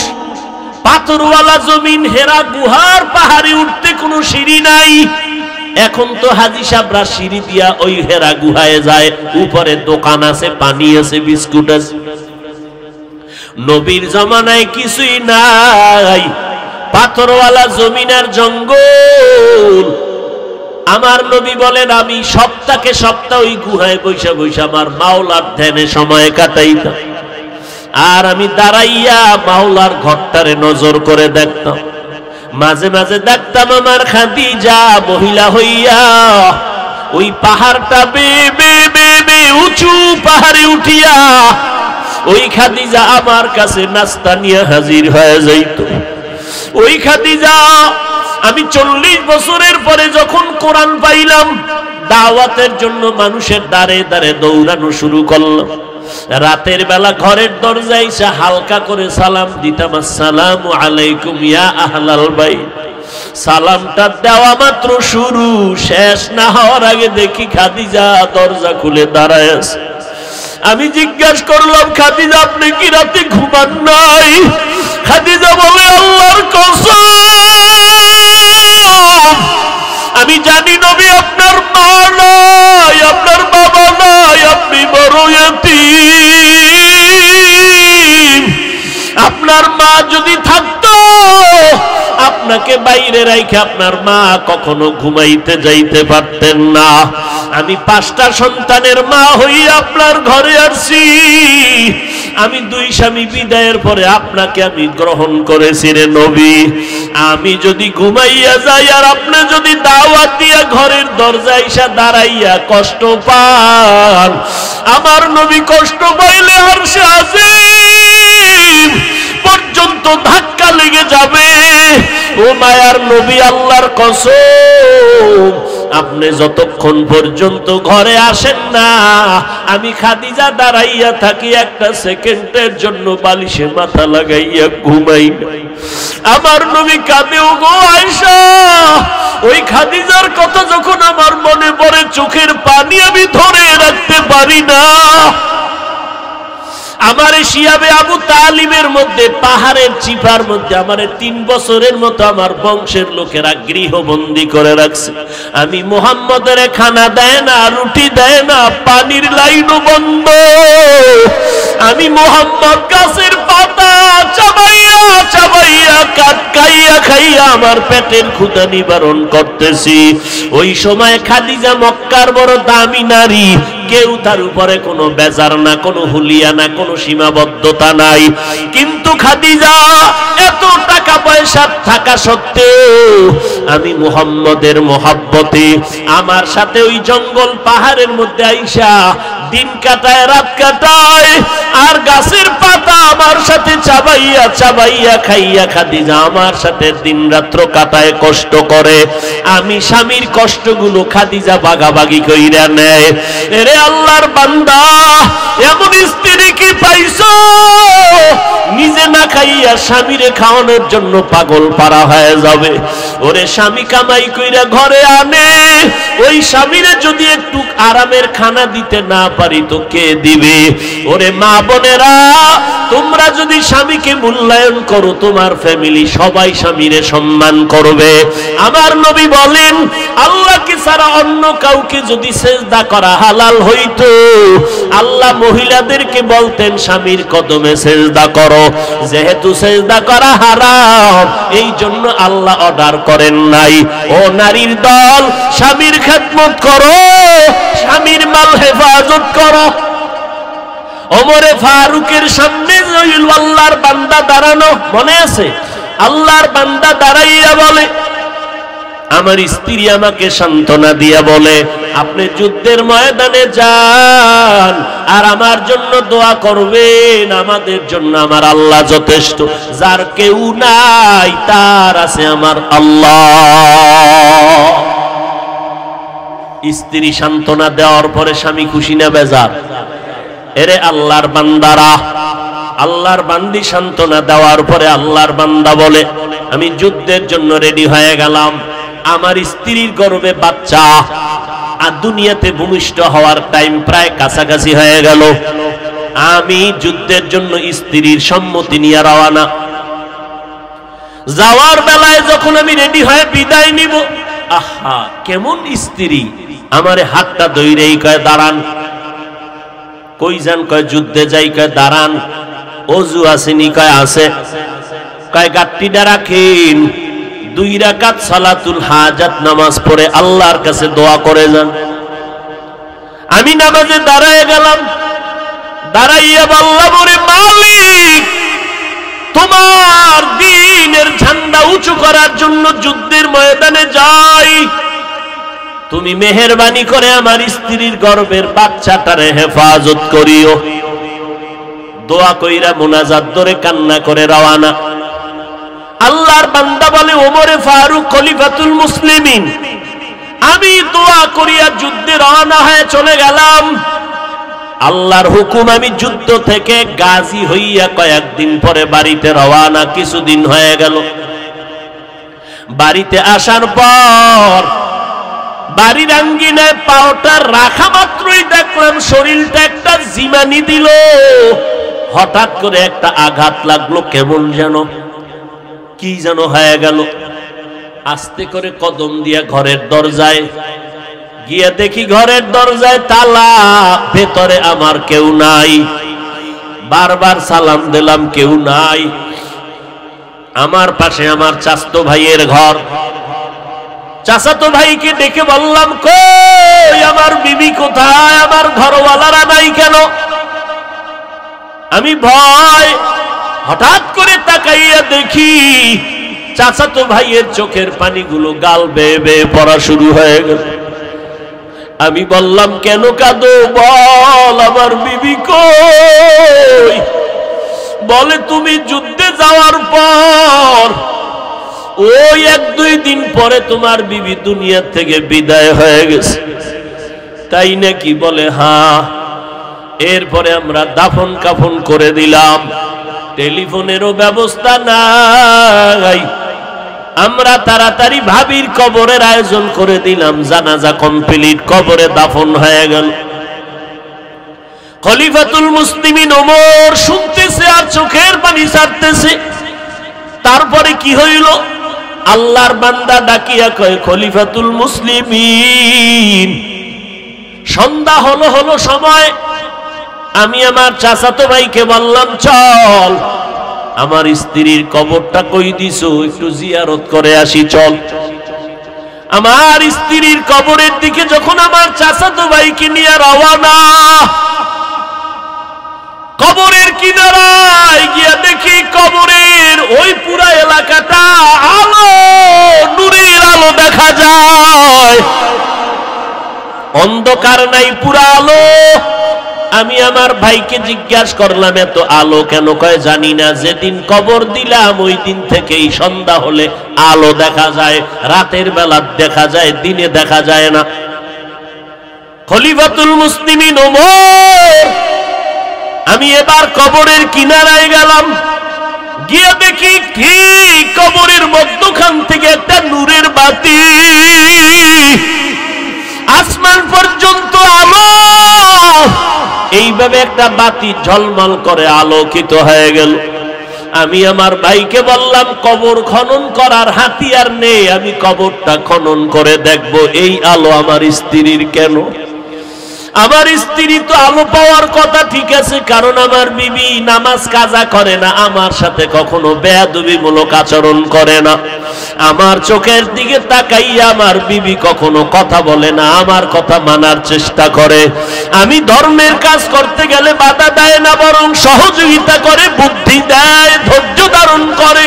পাথরওয়ালা জমিন, হেরা গুহার পাহাড়ে উঠতে কোনো সিঁড়ি নাই। এখন তো হাজি সাহেবরা সিঁড়ি দিয়া ওই হেরা গুহায় যায়, উপরে দোকান আছে, পানি আছে, বিস্কুট আছে। নবীর জমানায় কিছুই নাই, পাথরওয়ালা জমিন আর জঙ্গল। আমার নবী বলেন, আমি সপ্তাহে সপ্তাহ ওই গুহায় বৈশা বৈশা আমার মাওলার ধ্যানে সময় কাটাইতাম। আর আমি দাঁড়াইয়া মাওলার ঘরটারে নজর করে দেখতাম। মাঝে মাঝে দেখতাম আমার খাদিজা মহিলা হইয়া ওই পাহাড়টা বে উঁচু পাহাড়ে উঠিয়া ওই খাদিজা আমার কাছে নাস্তা নিয়ে হাজির হয়ে যাইত। ওই খাদিজা, আমি 40 বছরের পরে যখন কোরআন পাইলাম, দাওয়াতের জন্য মানুষের দ্বারে দ্বারে দৌড়ানো শুরু করলাম। রাতের বেলা ঘরের দরজায় এসে হালকা করে সালাম দিতাম, আসসালামু আলাইকুম ইয়া আহলাল বাইত। সালামটা দেওয়া মাত্র শুরু, শেষ না হওয়ার আগে দেখি খাদিজা দরজা খুলে দাঁড়ায় আছে। আমি জিজ্ঞাসা করলাম, খাদিজা আপনি কি রাতে ঘুমান নাই? খাদিজা বলে, আল্লাহর কসম আমি জানি নবী আপনার মা নাই, আপনার বাবা নাই, আপনি বড় ইয়তীম। আপনার মা যদি থাকতো আপনাকে বাইরে রাইখে আপনার মা কখনো ঘুমাইতে যাইতে পারতেন না। আমি 5টা সন্তানের মা হইয়া আপনার ঘরে আসছি। আমি 2 স্বামী বিদায়ের পরে আপনাকে আমি গ্রহণ করেছি রে নবী। আমি যদি ঘুমাইয়া যাই আর আপনি যদি দাওয়াত দিয়া ঘরের দরজায় এসে দাঁড়াইয়া কষ্ট পান, আমার নবী কষ্ট পাইলে আরশে আজিম পর্যন্ত ধাক্কা লেগে যাবে। ও মায়ার নবী, আল্লাহর কসম, আপনি যতক্ষণ পর্যন্ত ঘরে আসেন না আমি খাদিজা দাঁড়াইয়া থাকি, 1 সেকেন্ডের জন্য বালিশে মাথা লাগাইয়া ঘুমাই না। আমার নবী কাঁদেও গো আয়েশা। ওই খাদিজার কথা যখন আমার মনে পড়ে চোখের পানি আমি ধরে রাখতে পারি না। আমার শিয়াবে আবু তালিবের মধ্যে পাহাড়ের চিপার মধ্যে আমার 3 বছরের মতো আমার বংশের লোকেরা গৃহবন্দী করে রাখছে। আমি মুহাম্মদের খানা দেয় না, রুটি দেয় না, পানির লাইনও বন্ধ। আমি মুহাম্মদ গাছের পাতা চাবাইয়া চাবাইয়া কাটকাইয়া খাইয়া আমার পেটের ক্ষুধা নিবারণ করতেছি। ওই সময় খাদিজা মক্কার বড় দামি নারী, কেউ তার উপরে কোনো বেজার না, কোনো হুলিয়া না, কোনো সীমাবদ্ধতা নাই। কিন্তু খাদিজা এত টাকা পয়সা থাকা সত্ত্বেও আমি মুহাম্মদের মোহাব্বতে আমার সাথে ওই জঙ্গল পাহাড়ের মধ্যে আইসা দিন কাটায়, রাত কাটায়, আর গাছের পাতা আমার সাথে চাবাইয়া চাবাইয়া খাইয়া খাদিজা আমার সাথে দিন রাত্র কাটায়, কষ্ট করে। আমি স্বামীর কষ্টগুলো খাদিজা ভাগাভাগি কইরা নেয়। এরে আল্লাহর বান্দা, এমন স্ত্রী কি পাইছো নিজে না খাইয়া স্বামীরে খাওয়ানোর জন্য পাগল পারা হয়ে যাবে? ওরে স্বামী কামাই কইরা ঘরে আনে, ওই স্বামীরে যদি একটু আরামের খানা দিতে না পারি তো কে দিবে? ওরে মা বোনেরা, তোমরা যদি স্বামীকে মূল্যায়ন করো তোমার ফ্যামিলি সবাই স্বামীরে সম্মান করবে। আমার নবী বলেন, আল্লাহকে ছাড়া অন্য কাউকে যদি সেজদা করা হালাল হইতো, আল্লাহ মহিলাদেরকে বলতেন স্বামীর কদমে সেজদা করো। যেহেতু সেজদা করা হারাম, এই জন্য আল্লাহ অর্ডার করেন নাই। ও নারীর দল, স্বামীর খেদমত করো, স্বামীর মাল হেফাজত করো। ওমরে ফারুকের সামনে আল্লাহর বান্দা দাঁড়ানো মনে আছে? আল্লাহর বান্দা দাঁড়াইয়া বলে, আমার স্ত্রী আমাকে সান্ত্বনা দিয়া বলে, আপনি যুদ্ধের ময়দানে যান আর আমার জন্য দোয়া করবেন, আমাদের জন্য আমার আল্লাহ যথেষ্ট। যার কেউ নাই তার আছে আমার আল্লাহ। স্ত্রী সান্ত্বনা দেওয়ার পরে স্বামী খুশি না বেজার? এরে আল্লাহর বান্দারা, আল্লাহর বান্দি সান্ত্বনা দেওয়ার পরে আল্লাহর বান্দা বলে, আমি যুদ্ধের জন্য রেডি হয়ে গেলাম, আমার স্ত্রীর গর্ভে বাচ্চা, আর দুনিয়াতে ভূমিষ্ঠ হওয়ার টাইম প্রায় কাছাকাছি হয়ে গেল। আমি যুদ্ধের জন্য স্ত্রীর সম্মতি নিয়ে রওনা। যাওয়ার বেলায় যখন আমি রেডি হয়ে বিদায় নিব, আহা কেমন স্ত্রী! আমারে হাতটা ধইরেই কয় দাঁড়ান। কই যান? কয় যুদ্ধে যাই। কয় দাঁড়ান। অজু আসেনি? কয় আছে। কয় গাট্টিটা রাখেন, 2 রাকাত সালাতুল হাজাত নামাজ পড়ে আল্লাহর কাছে দোয়া করে যান। আমি নামাজে দাঁড়ায় গেলাম, দাঁড়াইয়া বললাম, ওরে মালিক, তোমার দ্বীনের ঝান্ডা উঁচু করার জন্য যুদ্ধের ময়দানে যাই, তুমি মেহেরবানি করে আমার স্ত্রীর গর্ভের বাচ্চাটারে হেফাজত করিও। দোয়া কইরা মুনাজাত ধরে কান্না করে রওয়ানা। আল্লাহর বান্দা বলে, ওমরে ফারুক খলিফাতুল মুসলিমিন, আমি দোয়া করিয়া যুদ্ধে রওনা হয়ে চলে গেলাম। আল্লাহর হুকুম, আমি যুদ্ধ থেকে গাজী হইয়া কয়েকদিন পরে বাড়িতে রওনা। কিছুদিন হয়ে গেল। বাড়িতে আসার পর বাড়ির আঙ্গিনায় পাওটা রাখা মাত্রই দেখলাম শরীরটা একটা জিমানি দিল। হঠাৎ করে একটা আঘাত লাগলো, কেমন যেন কি যেন হয়ে গেল। আস্তে করে কদম দিয়া ঘরের দরজায় গিয়ে দেখি ঘরের দরজায় তালা, ভেতরে আমার কেউ নাই। বারবার সালাম দিলাম, কেউ নাই। আমার পাশে আমার চাচাতো ভাইয়ের ঘর। চাচাতো ভাইকে ডেকে বললাম, কই আমার বিবি কোথায়, আমার ঘরওয়ালারা নাই কেন? আমি ভয় হঠাৎ করে তাকাইয়া দেখি চাচাতো ভাইয়ের চোখের পানিগুলো গাল বেয়ে বেয়ে পড়া শুরু হয়ে গেল। আমি বললাম, কেন কাঁদো বল, আমার বিবি কই? বলে, তুমি যুদ্ধে যাওয়ার পর ওই 1-2 দিন পরে তোমার বিবি দুনিয়া থেকে বিদায় হয়ে গেছে। তাই নাকি? বলে হ্যাঁ। এরপরে আমরা দাফন কাফন করে দিলাম, টেলিফোনেরও ব্যবস্থা নাই। আমরা তাড়াতাড়ি ভাবির কবরের আয়োজন করে দিলাম, জানাজা কমপ্লিট, কবরে দাফন হয়ে গেল। খলিফাতুল মুসলিমিন ওমর শুনতেছে আর চোখের পানি ছাড়তেছে। তারপরে কি হইল? আল্লাহর বান্দা ডাকিয়া কয়, খলিফাতুল মুসলিমিন, সন্ধ্যা হলো সময়। আমি আমার চাচাতো ভাইকে বললাম, চল আমার স্ত্রীর কবরটা কই দিছো, একটু জিয়ারত করে আসি, চল। আমার স্ত্রীর কবরের দিকে যখন আমার চাচাতো ভাইকে নিয়ে রওয়ানা, কবরের কিনারায় গিয়া দেখি কবরের ওই পুরা এলাকাটা আলো, নূরের আলো দেখা যায়, অন্ধকার নাই, পুরা আলো। আমি আমার ভাইকে জিজ্ঞাসা করলাম, এত আলো কেন? কয় জানি না, যেদিন কবর দিলাম ওই দিন থেকেই সন্ধ্যা হলে আলো দেখা যায়, রাতের বেলা দেখা যায়, দিনে দেখা যায় না। খলিফাতুল মুসলিমিন ওমর, আমি এবার কবরের কিনারায় গেলাম, গিয়ে দেখি ঠিক কবরের মধ্যখান থেকে একটা নূরের বাতি, আসমান পর্যন্ত আলো। এইভাবে একটা বাতি ঝলমল করে আলোকিত হয়ে গেল। আমি আমার ভাইকে বললাম, কবর খনন করার হাতিয়ার নেই, আমি কবরটা খনন করে দেখব এই আলো আমার স্ত্রীর কেন। আমার স্ত্রী তো আলো পাওয়ার কথা, ঠিক আছে, কারণ আমার বিবি নামাজ কাজা করে না, আমার সাথে কখনো বেয়াদবিমূলক আচরণ করে না, আমার চোখের দিকে তাকাইয়া আমার বিবি কখনো কথা বলে না, আমার কথা মানার চেষ্টা করে। আমি ধর্মের কাজ করতে গেলে বাধা দেয় না, বরং সহযোগিতা করে, বুদ্ধি দেয়, ধৈর্য ধারণ করে।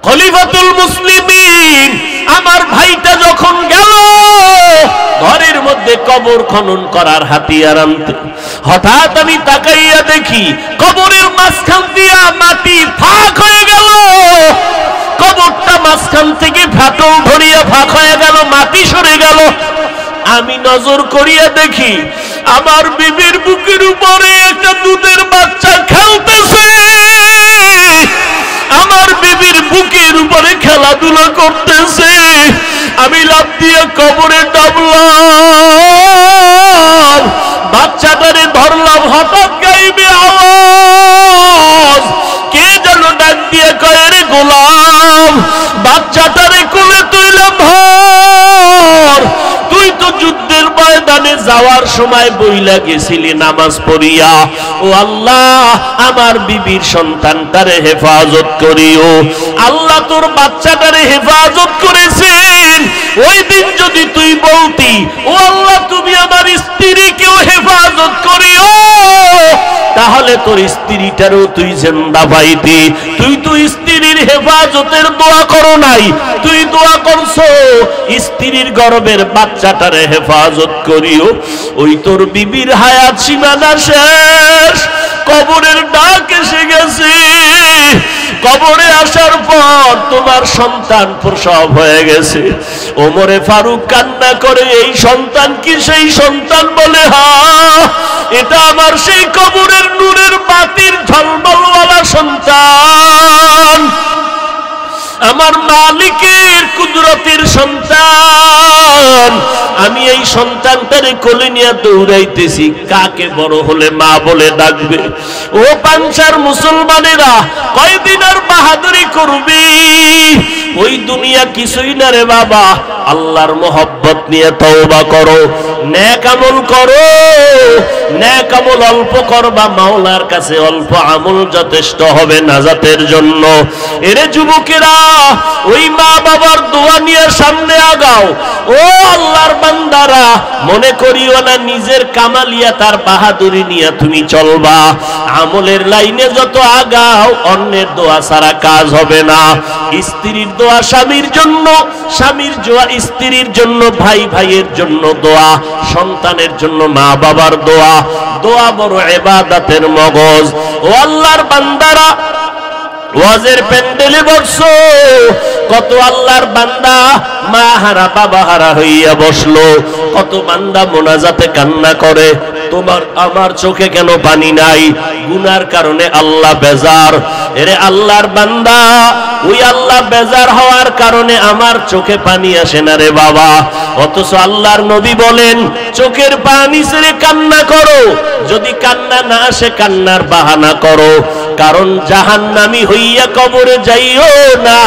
খলিফাতুল মুসলিমিন আমার ভাইটা যখন গেল ঘরের মধ্যে কবর খনন করার হাতিয়ার আনতে, হঠাৎ আমি তাকাইয়া দেখি কবরের মাঝখান দিয়া মাটি ফাঁক হয়ে গেল, কবরটা মাঝখান থেকে ফাটল ধরিয়া ফাঁক হয়ে গেল, মাটি সরে গেল। আমি নজর করিয়া দেখি আমার বিবির বুকের উপরে একটা দুধের বাচ্চা খেলতেছে, আমার বিবির বুকের উপরে খেলাধুলা করতেছে। আমি লাফ দিয়ে কবরে নামলাম, বাচ্চাটারে ধরলাম, হঠাৎ গাইবে আওয়াজ, কে যেন ডাক দিয়ে কয়, রে গোলাম, বাচ্চাটারে কোলে তুইলাম, ধর, তুই তো যুদ্ধের ময়দানে যাওয়ার সময় বইলা গেছিলি নামাজ পড়িয়া, ও আল্লাহ আমার বিবির সন্তানটারে হেফাজত করিও। আল্লাহ তোর বাচ্চাটারে হেফাজত করেছেন, ওই দিন যদি তুই বলতি, ও আল্লাহ তুমি আমার স্ত্রীকেও হেফাজত করিও, তাহলে তোর স্ত্রীটারও তুই জিন্দা পাইতি। তুই তো স্ত্রীর হেফাজতের দোয়া করো নাই, তুই দোয়া করছো স্ত্রীর গর্ভের বাচ্চাটারে হেফাজত করিও। ওই তোর বিবির হায়াত সীমানা শেষ, কবরের ডাক এসে গেছে। কবরে আসার পর তোমার সন্তান প্রসব হয়ে গেছে। ওমরে ফারুক কান্না করে, এই সন্তান কি সেই সন্তান? বলে হ্যাঁ, এটা আমার সেই কবরের নূরের বাতির ঝলমলওয়ালা সন্তান, আমার মালিকের কুদরতের সন্তান, আমি এই সন্তানটারে কোলে নিয়ে দৌড়াইতেছি, কাকে বড় হলে মা বলে ডাকবে? ও পাঞ্চার মুসলমানেরা, কয়দিন আর বাহাদুরি করবি? ওই দুনিয়া কিছুই না রে বাবা। আল্লাহর মোহব্বত নিয়ে তওবা করো, নেক আমল করো। নেক আমল অল্প করবা, মাওলার কাছে অল্প আমল যথেষ্ট হবে নাজাতের জন্য। এরে যুবকেরা, ওই মা বাবার দোয়া নিয়ে সামনে আগাও। ও আল্লাহর বান্দারা, মনে করিও না নিজের কামালিয়া তার বাহাদুরি নিয়ে তুমি চলবা। আমলের লাইনে যত আগাও, অন্যের দোয়া ছাড়া কাজ হবে না। স্ত্রীর দোয়া স্বামীর জন্য, স্বামীর দোয়া স্ত্রীর জন্য, ভাই ভাইয়ের জন্য দোয়া, সন্তানের জন্য মা বাবার দোয়া। দোয়া বড় ইবাদতের মগজ। ও আল্লাহর বান্দারা, ওয়াজের প্যান্ডেলে বসছো, কত আল্লাহর বান্দা মা হারা বাবা হারা হইয়া বসলো। কত বান্দা মোনাজাতে কান্না করে, তোমার আমার চোখে কেন পানি নাই? গুনার কারণে আল্লাহ বেজার। এরে আল্লাহর বান্দা, ওই আল্লাহ বেজার হওয়ার কারণে আমার চোখে পানি আসে না রে বাবা। অথচ আল্লাহর নবী বলেন, চোখের পানি ছেড়ে কান্না করো। যদি কান্না না আসে, কান্নার বাহানা করো, কারণ জাহান্নামী হইয়া কবরে যাইও না।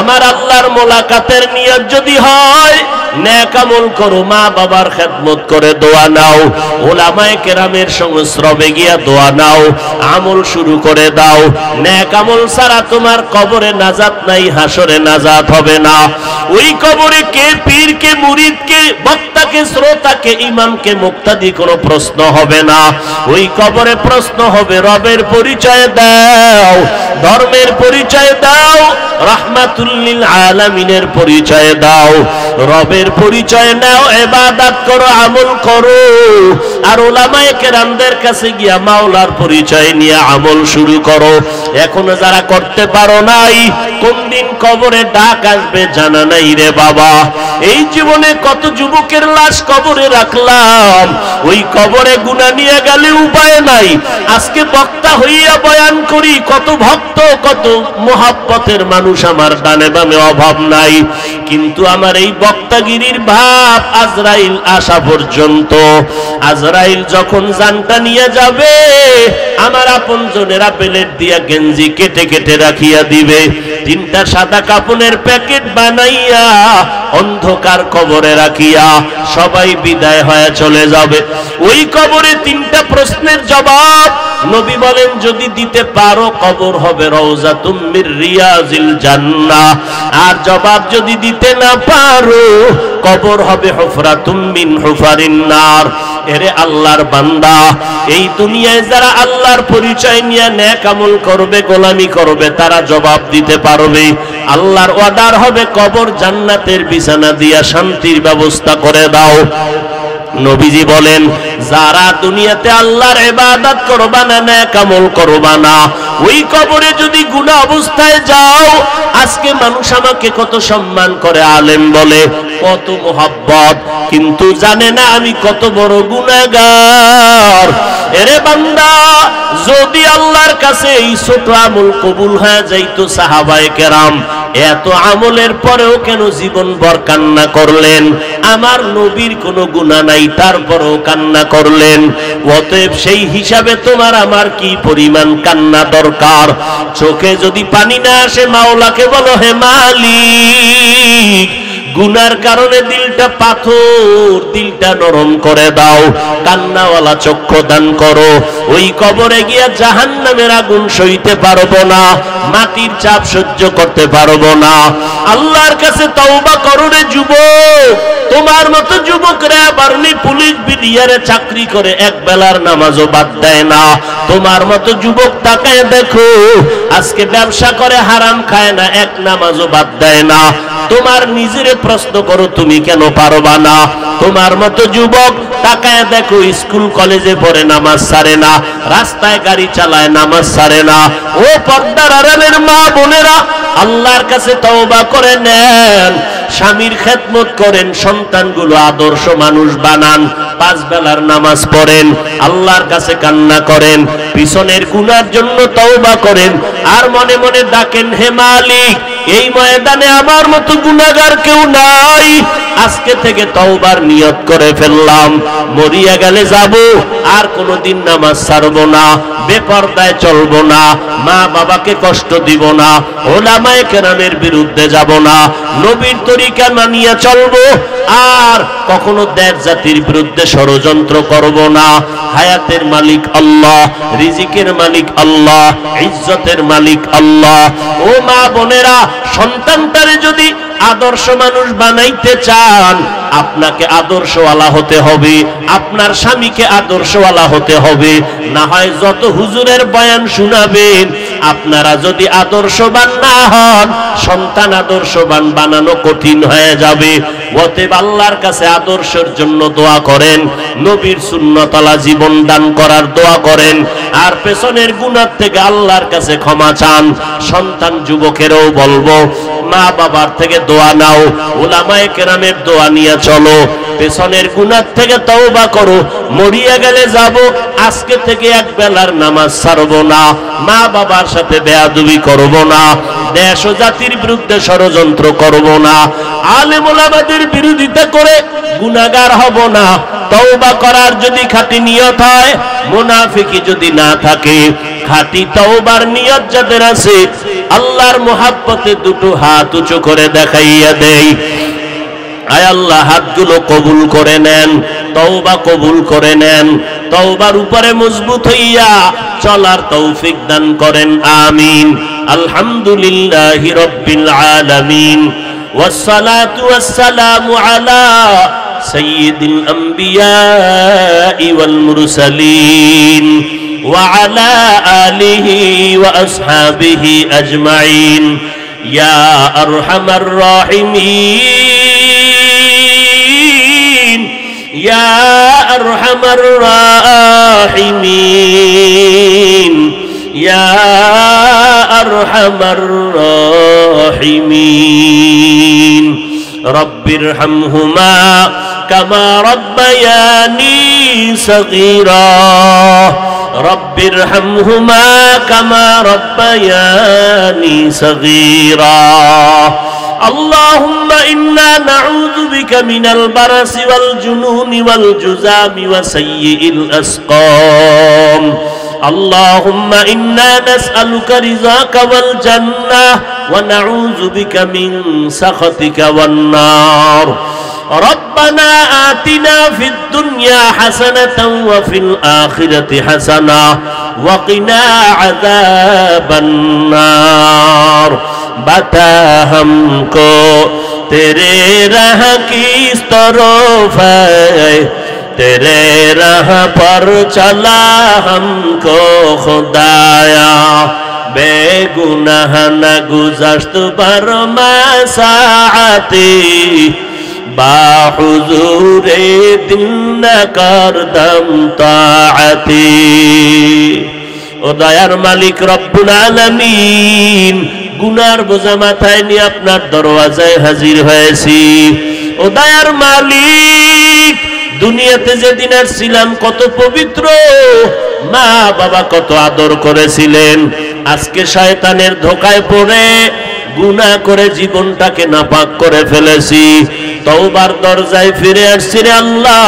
আমার আল্লাহর মোলাকাতের নিয়ত যদি হয়, নেক আমল করো, মা বাবার খেদমত করে দোয়া নাও, ওলামায়ে কেরামের সংস্রবে গিয়া দোয়া নাও, আমল শুরু করে দাও। নেক আমল ছাড়া তোমার কবরে নাজাত নাই, হাসরে নাজাত হবে না। ওই কবরে কে পীর, কে মুরিদ, কে বক্তা, কে শ্রোতা, কে ইমাম, কে মুক্তাদি কোনো প্রশ্ন হবে না। ওই কবরে প্রশ্ন হবে, রবের পরিচয় দাও, ধর্মের পরিচয় দাও, রাহমাতুল লিল আলামিনের পরিচয় দাও। রবের পরিচয় নাও, ইবাদত করো, আমল করো। আর উলামায়ে কেরামদের কাছে গিয়া মাওলার পরিচয় নিয়ে আমল শুরু করো। এখনো যারা করতে পারো নাই, কোন দিন কবরে ডাক আসবে জানা নাই রে বাবা। এই জীবনে কত যুবকের লাশ কবরে রাখলাম, ওই কবরে গুনাহ নিয়ে গেলে উপায় নাই। আজকে বক্তা হইয়া বয়ান করি, কত ভক্ত, কত মোহাব্বতের মানুষ আমার ডানে বামে অভাব নাই, কিন্তু আমার এই বক্তাগিরির ভাব আজরাইল আসা পর্যন্ত। আজরাইল যখন জানটা নিয়ে যাবে, আমার আপনজনেরা প্লেট দিয়া গেঞ্জি কেটে কেটে রাখিয়া দিবে, তিনটা সাদা কাপড়ের প্যাকেট বানাইয়া অন্ধকার কবরে রাখিয়া সবাই বিদায় হয়ে চলে যাবে। ওই কবরে তিনটা প্রশ্নের জবাব নবী বলেন, যদি দিতে পারো কবর হবে রওজাতুম মির রিয়াজিল জান্নাহ, আর জবাব যদি দিতে না পারো কবর হবে হুফরাতুম মিন হুফারিন নার। এরে আল্লাহর বান্দা, এই দুনিয়ায় যারা আল্লাহর পরিচয় নিয়ে নেক আমল করবে, গোলামি করবে, তারা জবাব দিতে পারবে। আল্লাহর অর্ডার হবে, কবর জান্নাতের বিছানা দিয়া শান্তির ব্যবস্থা করে দাও। নবীজি বলেন, যারা দুনিয়াতে আল্লাহর ইবাদত করবা না, নেক আমল করবা না, ওই কবরে যদি গুনাহ অবস্থায় যাও, আজকে মানুষ আমাকে কত সম্মান করে, আলেম বলে, কত মোহাব্বত, কিন্তু জানে না আমি কত বড় গুনাহগার। এরে বান্দা, যদি আল্লাহর কাছে এই ছোট আমল কবুল হয়ে যাইতো, সাহাবায়ে কেরাম এত আমলের পরেও কেন জীবনভর কান্না করলেন? আমার নবীর কোনো গুনাহ নাই, তারপরেও কান্না করলেন। অতএব সেই হিসাবে তোমার আমার কি পরিমাণ কান্না দরকার। চোখে যদি পানি না আসে, মাওলাকে বলো, হে মালিক, গুনার কারণে দিলটা পাথর, দিলটা নরম করে দাও, কান্নাওয়ালা চক্ষু দান করো। ওই কবরে গিয়া জাহান্নামের আগুন সইতে পারবো না, মাটির চাপ সহ্য করতে পারবো না। আল্লাহর কাছে তওবা করো রে যুবক। তোমার মতো যুবকরা বার্নি পুলিশ বিডিআরে চাকরি করে, এক বেলার নামাজও বাদ দেয় না। তোমার মতো যুবক তাকায় দেখো, আজকে ব্যবসা করে, হারাম খায় না, এক নামাজও বাদ দেয় না। তোমার নিজের প্রশ্ন করো, তুমি কেন পারবা না? তোমার মতো যুবক তাকায় দেখো, স্কুল কলেজে পড়ে, নামাজ ছাড়ে না, রাস্তায় গাড়ি চালায়, নামাজ ছাড়ে না। ও পর্দার আড়ালের মা বোনেরা, আল্লাহর কাছে তওবা করে নেন, স্বামীর খেদমত করেন, সন্তানগুলো আদর্শ মানুষ বানান, 5 বেলার নামাজ পড়েন, আল্লাহর কাছে কান্না করেন, পিছনের গুনার জন্য তওবা করেন, আর মনে মনে ডাকেন, হে মালিক, এই ময়দানে আমার মতো গুনাহগার কেউ নাই, আজকে থেকে তওবার নিয়ত করে ফেললাম, মরিয়া গেলে যাব, আর কোনোদিন নামাজ ছাড়ব না, বেপরদায় চলব না, মা বাবাকে কষ্ট দিব না, ওলামায়ে কেরামের বিরুদ্ধে যাব না, নবীর তরিকা মানিয়ে চলব, আর কখনো দেশ জাতির বিরুদ্ধে ষড়যন্ত্র করব না। হায়াতের মালিক আল্লাহ, রিজিকের মালিক আল্লাহ, ইজ্জতের মালিক আল্লাহ। ও মা বোনেরা, সন্তানটারে যদি আদর্শ মানুষ বানাইতে চান, আপনাকে আদর্শওয়ালা হতে হবে, আপনার স্বামীকে আদর্শওয়ালা হতে হবে। না হয় যত হুজুরের বয়ান শোনাবেন, আপনারা যদি আদর্শবান না হন, সন্তান আদর্শবান বানানো কঠিন হয়ে যাবে। অতএব আল্লাহর কাছে আদর্শের জন্য দোয়া করেন, নবীর সুন্নতওয়ালা জীবন দান করার দোয়া করেন, আর পেছনের গুনাহ থেকে আল্লাহর কাছে ক্ষমা চান। সন্তান যুবকেরও বলবো, মা বাবার থেকে দোয়া নাও, উলামায়ে কেরামের দোয়া নিয়ে চলো, পেছনের গুনাহ থেকে তওবা করো, মরিয়া গেলে যাব, আজকে থেকে এক বেলার নামাজ ছাড়ব না, মা বাবার সাথে বেয়াদবি করব না, দেশ ও জাতির বিরুদ্ধে ষড়যন্ত্র করব না, আলেম ওলামাদের বিরোধিতা করে গুনাহগার হব না। তওবা করার যদি খাঁটি নিয়ত হয়, মুনাফিকি যদি না থাকে, খাঁটি তওবার নিয়ত যাদের আছে, আল্লাহর মোহাব্বতে দুটো হাত উঁচু করে দেখাইয়া দেই। আয় আল্লাহ, হাতগুলো কবুল করে নেন, তওবা কবুল করে নেন, তওবার উপরে মজবুত হইয়া চলার তৌফিক দান করেন, আমিন। আলহামদুলিল্লাহি রাব্বিল আলামিন, ওয়াসসালাতু ওয়াসসালামু আলা সাইয়্যিদিল আমবিয়াই ওয়াল মুরসালিন ওয়া আলা আলিহি ওয়া আসহাবিহি আজমাইন। ইয়া আরহামার রাহিমিন, ইয়া আরহামার রাহিমিন, ইয়া আরহামার রাহিমিন। রব্বিরহামহুমা কামা রাব্বায়ানি সগীরা, রব্বিরহামহুমা কামা রাব্বায়ানি সগীরা। اللهم إنا نعوذ بك من البرص والجنون والجذام وسيء الأسقام. اللهم إنا نسألك رضاك والجنة ونعوذ بك من سخطك والنار. ربنا آتنا في الدنيا حسنة وفي الآخرة حسنة وقنا عذاب النار. बता हमको तेरे राह की तरफ है, तेरे राह पर चला हमको खुदाया, बेगुनाह न गुज़श्त पर मसाअती, बाहुज़ूरे दिल न करदम ताअती। ও দয়ার মালিক রব্বুল আলামিন, গুনার বোঝা মাথায় নিয়ে আপনার দরওয়াজায় হাজির হয়েছি। ও দয়ার মালিক, দুনিয়াতে যেদিন আসছিলাম কত পবিত্র, মা বাবা কত আদর করেছিলেন, আজকে শয়তানের ধোকায় পড়ে গুনাহ করে জীবনটাকে নাপাক করে ফেলেছি। তওবার দরজায় ফিরে আসছি রে আল্লাহ,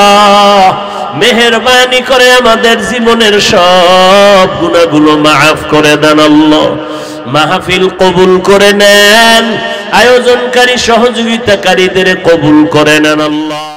মেহেরবানি করে আমাদের জীবনের সব গুনাহগুলো মাফ করে দেন আল্লাহ। মাহফিল কবুল করে নেন, আয়োজনকারী সহযোগিতাকারীদের কবুল করে নেন আল্লাহ।